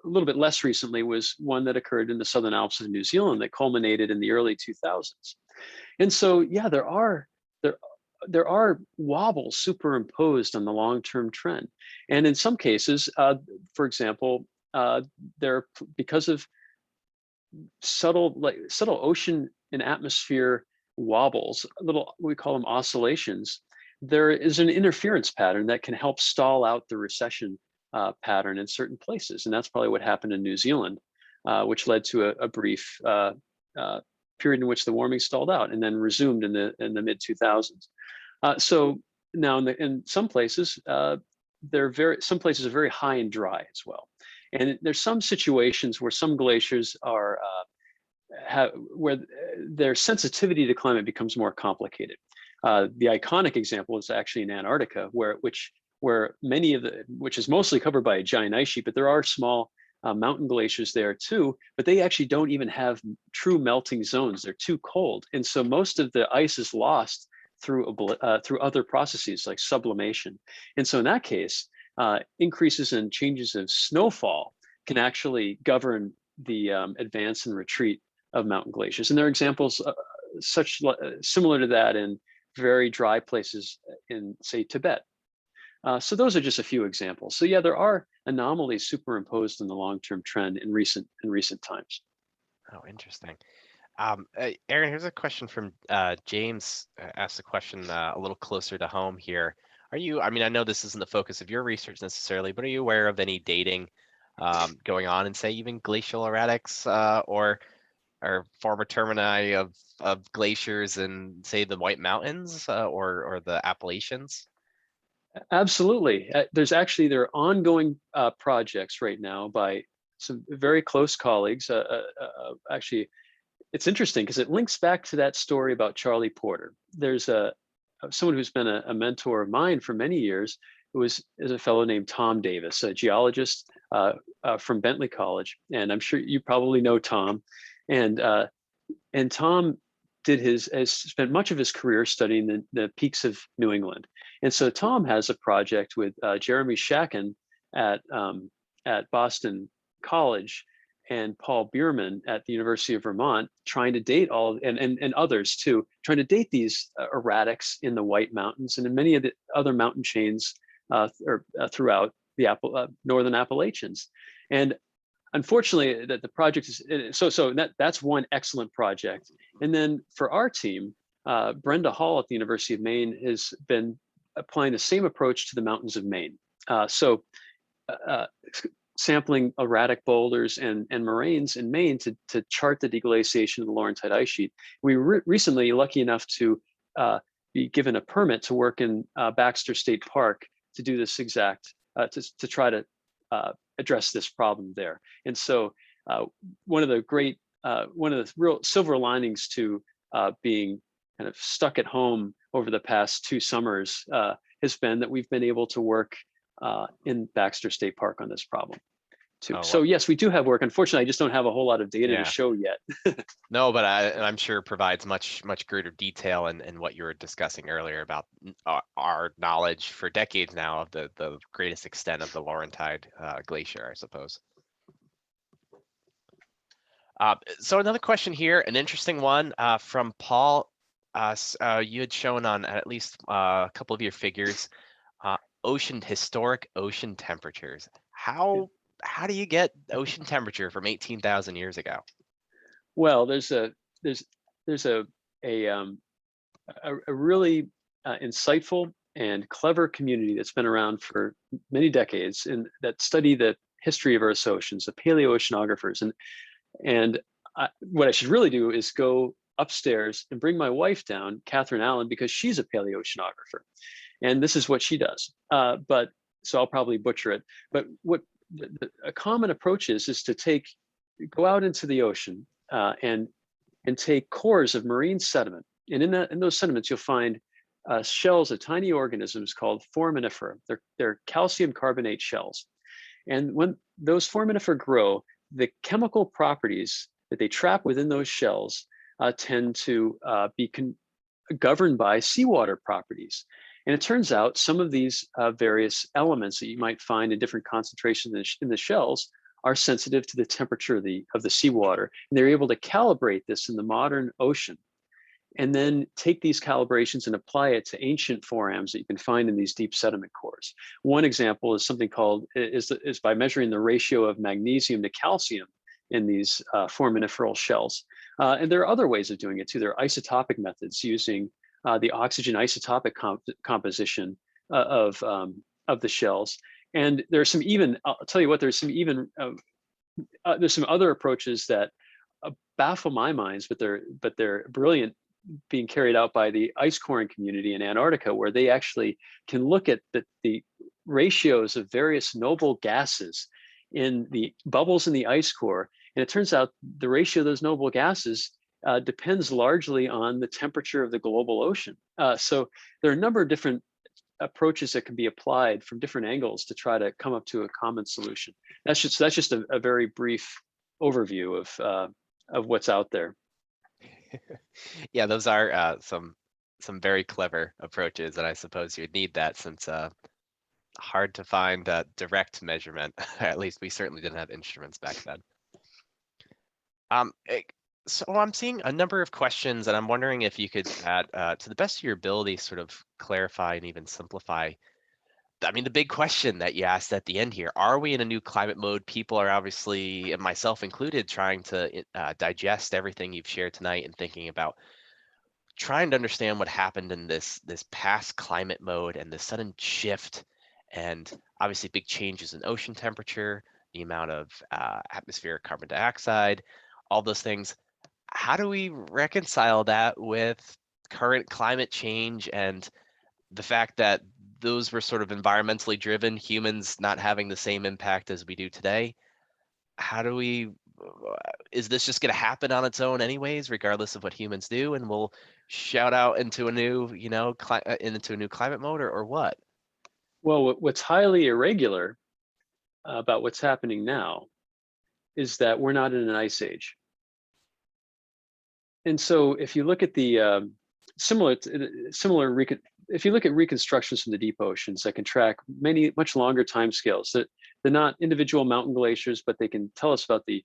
little bit less recently was one that occurred in the Southern Alps of New Zealand that culminated in the early 2000s. And so, yeah, there are wobbles superimposed on the long-term trend. And in some cases, for example, because of subtle ocean and atmosphere wobbles, we call them oscillations, there is an interference pattern that can help stall out the recession pattern in certain places. And that's probably what happened in New Zealand, which led to a brief period in which the warming stalled out and then resumed in the mid 2000s. So now in some places, some places are very high and dry as well. And there's some situations where some glaciers are where their sensitivity to climate becomes more complicated. The iconic example is actually in Antarctica, which is mostly covered by a giant ice sheet, but there are small mountain glaciers there too, but they actually don't even have true melting zones. They're too cold. And so most of the ice is lost through other processes like sublimation. And so in that case, increases and changes of snowfall can actually govern the advance and retreat of mountain glaciers. And there are examples similar to that in very dry places in, say, Tibet. So those are just a few examples. So yeah, there are anomalies superimposed in the long-term trend in recent times. Oh, interesting. Aaron, here's a question from James. Asked a question a little closer to home here. Are you, I mean, I know this isn't the focus of your research necessarily, but are you aware of any dating going on in, say, even glacial erratics or former termini of glaciers in, say, the White Mountains or the Appalachians? Absolutely. There are ongoing projects right now by some very close colleagues. Actually, it's interesting because it links back to that story about Charlie Porter. There's someone who's been a mentor of mine for many years, who is a fellow named Tom Davis, a geologist from Bentley College, and I'm sure you probably know Tom. And Tom has spent much of his career studying the peaks of New England. And so Tom has a project with Jeremy Shacken at Boston College and Paul Bierman at the University of Vermont, trying to date and others too, trying to date these erratics in the White Mountains and in many of the other mountain chains throughout the northern Appalachians. And unfortunately, that the project is that's one excellent project. And then for our team, Brenda Hall at the University of Maine has been applying the same approach to the mountains of Maine. Sampling erratic boulders and moraines in Maine to chart the deglaciation of the Laurentide ice sheet. We were recently lucky enough to be given a permit to work in Baxter State Park to do this exact, to try to address this problem there. And so one of the real silver linings to being kind of stuck at home over the past 2 summers has been that we've been able to work in Baxter State Park on this problem too. So yes, we do have work. Unfortunately, I just don't have a whole lot of data to show yet. No, but I'm sure provides much greater detail in what you were discussing earlier about our knowledge for decades now of the greatest extent of the Laurentide Glacier, I suppose. So another question here, an interesting one from Paul. You had shown on at least a couple of your figures historic ocean temperatures. How do you get ocean temperature from 18,000 years ago? Well, there's a really insightful and clever community that's been around for many decades and that study the history of Earth's oceans, the paleoceanographers. And what I should really do is go upstairs and bring my wife down, Catherine Allen, because she's a paleoceanographer. And this is what she does. But so I'll probably butcher it. But what a common approach is to go out into the ocean and take cores of marine sediment. And in those sediments, you'll find shells of tiny organisms called foraminifera. They're calcium carbonate shells. And when those foraminifera grow, the chemical properties that they trap within those shells tend to be governed by seawater properties. And it turns out some of these various elements that you might find in different concentrations in the shells are sensitive to the temperature of the seawater. And they're able to calibrate this in the modern ocean and then take these calibrations and apply it to ancient forams that you can find in these deep sediment cores. One example is something called, is by measuring the ratio of magnesium to calcium in these foraminiferal shells. And there are other ways of doing it too. There are isotopic methods using the oxygen isotopic composition of the shells. And there's some even, I'll tell you what, there's some other approaches that baffle my minds, but they're brilliant, being carried out by the ice coring community in Antarctica, where they actually can look at the ratios of various noble gases in the bubbles in the ice core. And it turns out the ratio of those noble gases depends largely on the temperature of the global ocean. So there are a number of different approaches that can be applied from different angles to try to come up to a common solution. That's just a very brief overview of what's out there. Yeah, those are some very clever approaches, and I suppose you'd need that since hard to find direct measurement. At least we certainly didn't have instruments back then. So I'm seeing a number of questions, and I'm wondering if you could, to the best of your ability, sort of clarify and even simplify. I mean, the big question that you asked at the end here: are we in a new climate mode? People are obviously, and myself included, trying to digest everything you've shared tonight and thinking about trying to understand what happened in this past climate mode and the sudden shift, and obviously big changes in ocean temperature, the amount of atmospheric carbon dioxide, all those things. How do we reconcile that with current climate change and the fact that those were sort of environmentally driven, humans not having the same impact as we do today? How do we, is this just going to happen on its own anyways, regardless of what humans do, and we'll shout out into a new, into a new climate mode, or what? Well, what's highly irregular about what's happening now is that we're not in an ice age. And so if you look at the if you look at reconstructions from the deep oceans that can track much longer timescales, that they're not individual mountain glaciers, but they can tell us about the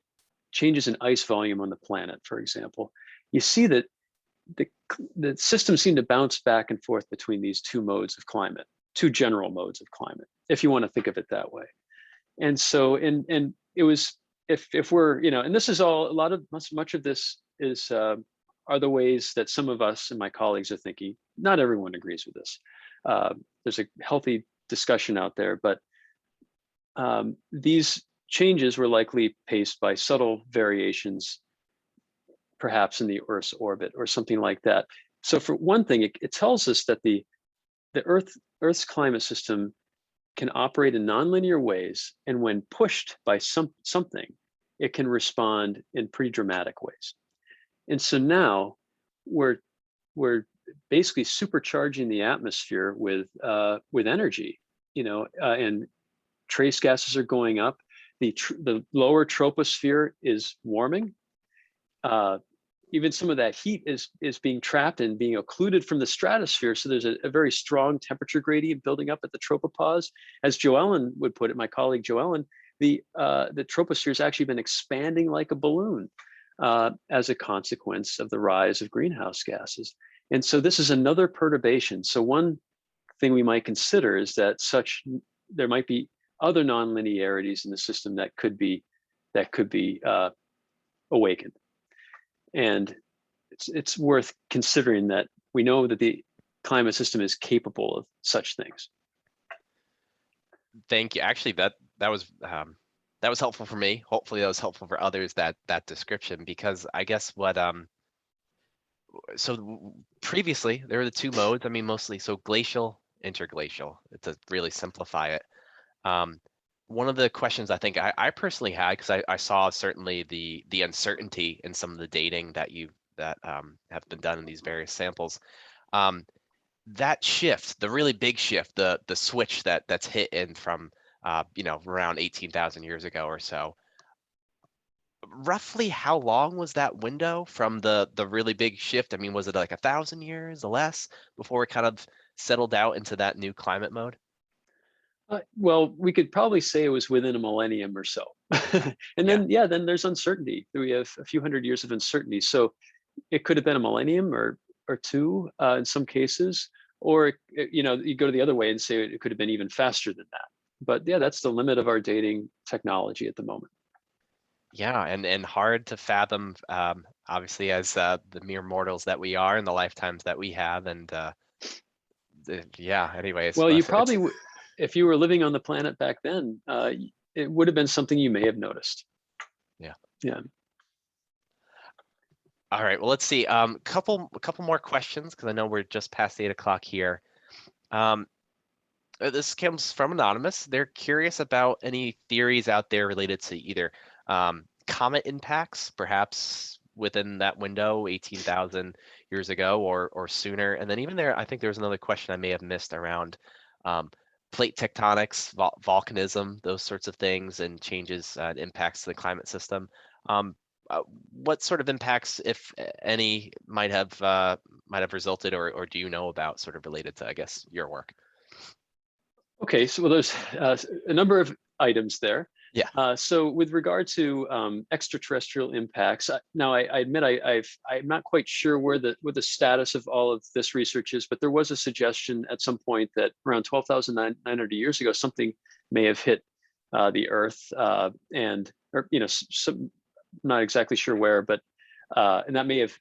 changes in ice volume on the planet, for example. You see that the systems seem to bounce back and forth between these two modes of climate, two general modes of climate, if you want to think of it that way. And so, and it was, if we're, and this is all, much of this is, are the ways that some of us and my colleagues are thinking. Not everyone agrees with this. There's a healthy discussion out there, but these changes were likely paced by subtle variations, perhaps in the Earth's orbit or something like that. So for one thing, it tells us that the Earth's climate system can operate in nonlinear ways, and when pushed by something, it can respond in pretty dramatic ways. And so now we're basically supercharging the atmosphere with energy, and trace gases are going up. The lower troposphere is warming. Even some of that heat is being trapped and being occluded from the stratosphere. So there's a very strong temperature gradient building up at the tropopause. As Joellen would put it, my colleague Joellen, the troposphere has actually been expanding like a balloon as a consequence of the rise of greenhouse gases. And so this is another perturbation. So one thing we might consider is that there might be other nonlinearities in the system that could be awakened. And it's worth considering that we know that the climate system is capable of such things. Thank you. Actually, that was helpful for me. Hopefully, that was helpful for others. That description, because I guess so previously there were the two modes. I mean, mostly so glacial, interglacial. To really simplify it. One of the questions I think I personally had, because I saw certainly the uncertainty in some of the dating that have been done in these various samples. That shift, the really big shift, the switch that's hit in from around 18,000 years ago or so. Roughly how long was that window from the really big shift? I mean, was it like 1,000 years or less before it kind of settled out into that new climate mode? Well, we could probably say it was within a millennium or so. And then, then there's uncertainty. We have a few hundred years of uncertainty. So it could have been a millennium or two in some cases, or, you go to the other way and say it could have been even faster than that. But yeah, that's the limit of our dating technology at the moment. Yeah, and hard to fathom, obviously, as the mere mortals that we are and the lifetimes that we have. And yeah, anyways. Well, you probably, if you were living on the planet back then, it would have been something you may have noticed. Yeah. Yeah. All right. Well, let's see. A couple more questions, because I know we're just past 8 o'clock here. This comes from Anonymous. They're curious about any theories out there related to either comet impacts, perhaps within that window, 18,000 years ago or sooner. And then even there, I think there was another question I may have missed around plate tectonics, volcanism, those sorts of things, and changes and impacts to the climate system. What sort of impacts, if any, might have resulted, or do you know about, sort of related to, I guess, your work? Okay, so there's a number of items there. Yeah. So with regard to extraterrestrial impacts, now I admit I'm not quite sure where the status of all of this research is, but there was a suggestion at some point that around 12,900 years ago, something may have hit the Earth, and not exactly sure where, but and that may have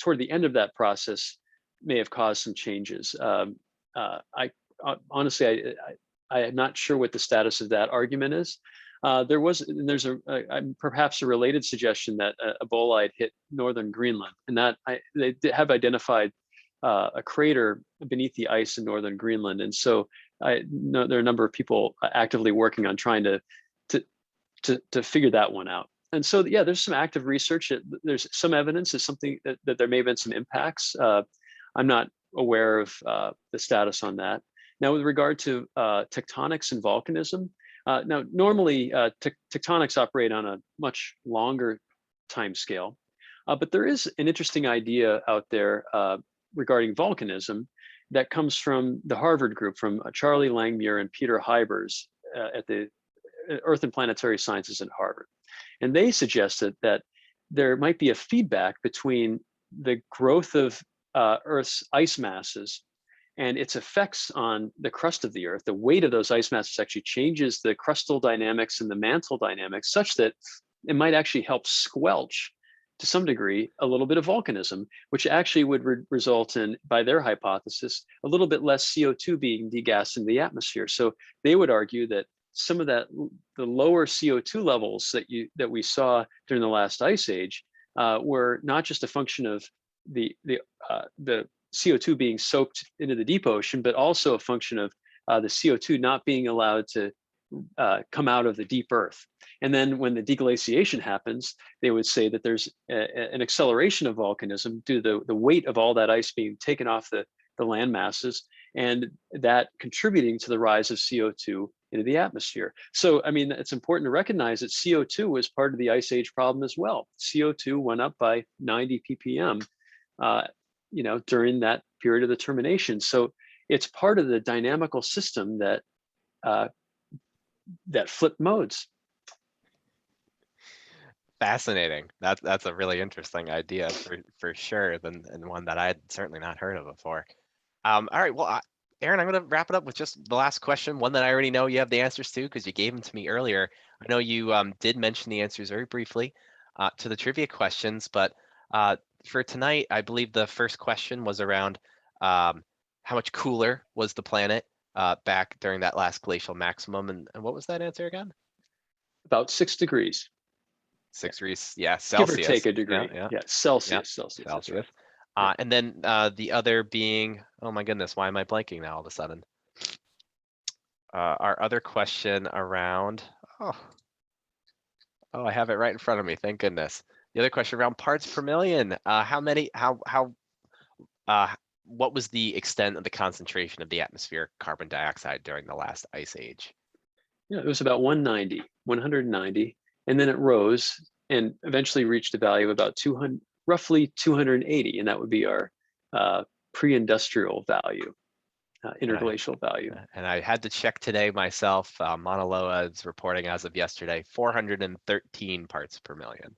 toward the end of that process may have caused some changes. Honestly, I am not sure what the status of that argument is. There's perhaps a related suggestion that a bolide hit northern Greenland, and that they have identified a crater beneath the ice in northern Greenland, and so I know there are a number of people actively working on trying to figure that one out. And so, yeah, there's some active research. There's some evidence is something that there may have been some impacts. I'm not aware of the status on that. Now, with regard to tectonics and volcanism, now normally tectonics operate on a much longer time scale, but there is an interesting idea out there regarding volcanism that comes from the Harvard group, from Charlie Langmuir and Peter Hybers at the Earth and Planetary Sciences at Harvard. And they suggested that there might be a feedback between the growth of Earth's ice masses and its effects on the crust of the Earth. The weight of those ice masses actually changes the crustal dynamics and the mantle dynamics such that it might actually help squelch, to some degree, a little bit of volcanism, which actually would result in, by their hypothesis, a little bit less CO2 being degassed in the atmosphere. So they would argue that some of that, the lower CO2 levels that we saw during the last ice age, were not just a function of the CO2 being soaked into the deep ocean, but also a function of the CO2 not being allowed to come out of the deep earth. And then when the deglaciation happens, they would say that there's an acceleration of volcanism due to the weight of all that ice being taken off the land masses, and that contributing to the rise of CO2 into the atmosphere. So, I mean, it's important to recognize that CO2 was part of the ice age problem as well. CO2 went up by 90 ppm, during that period of the termination. So it's part of the dynamical system that flipped modes. Fascinating. That's a really interesting idea for sure, and one that I had certainly not heard of before. All right, well, Aaron, I'm going to wrap it up with just the last question, one that I already know you have the answers to because you gave them to me earlier. I know you did mention the answers very briefly to the trivia questions, but for tonight, I believe the first question was around how much cooler was the planet back during that last glacial maximum, and what was that answer again? About 6 degrees. 6 degrees, yeah, Celsius. Give or take a degree. Yeah, Celsius. Celsius. Right. And then the other being, oh my goodness, why am I blanking now all of a sudden? Our other question around, oh, I have it right in front of me, thank goodness. The other question around parts per million. What was the extent of the concentration of the atmospheric carbon dioxide during the last ice age? Yeah, it was about 190, and then it rose and eventually reached a value of about roughly 280, and that would be our pre-industrial value, interglacial value. And I had to check today myself. Mauna Loa is reporting as of yesterday 413 parts per million,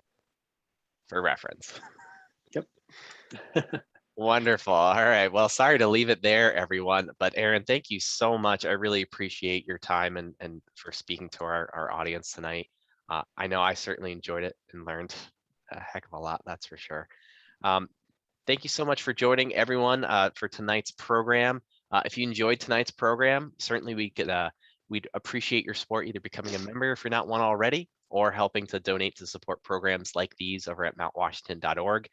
for reference. Yep. Wonderful. All right. Well, sorry to leave it there, everyone. But Aaron, thank you so much. I really appreciate your time and for speaking to our audience tonight. I know I certainly enjoyed it and learned a heck of a lot, that's for sure. Thank you so much for joining everyone for tonight's program. If you enjoyed tonight's program, certainly we'd appreciate your support, either becoming a member if you're not one already, or helping to donate to support programs like these over at mountwashington.org.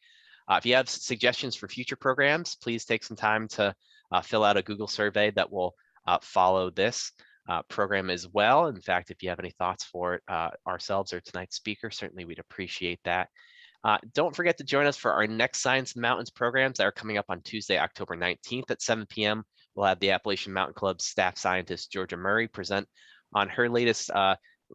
If you have suggestions for future programs, please take some time to fill out a Google survey that will follow this program as well. In fact, if you have any thoughts for ourselves or tonight's speaker, certainly we'd appreciate that. Don't forget to join us for our next Science in the Mountains programs that are coming up on Tuesday, October 19th at 7 p.m. We'll have the Appalachian Mountain Club's staff scientist, Georgia Murray, present on her latest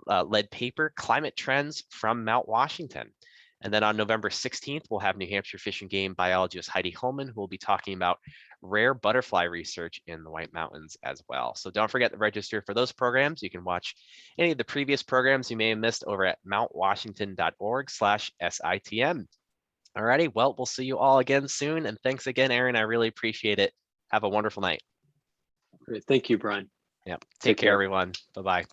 lead paper, Climate Trends from Mount Washington. And then on November 16th, we'll have New Hampshire Fish and Game biologist Heidi Holman, who will be talking about rare butterfly research in the White Mountains as well. So don't forget to register for those programs. You can watch any of the previous programs you may have missed over at mountwashington.org/SITM. Alrighty, well, we'll see you all again soon. And thanks again, Aaron. I really appreciate it. Have a wonderful night. Great. Thank you, Brian. Yeah. Take care, everyone. Bye-bye.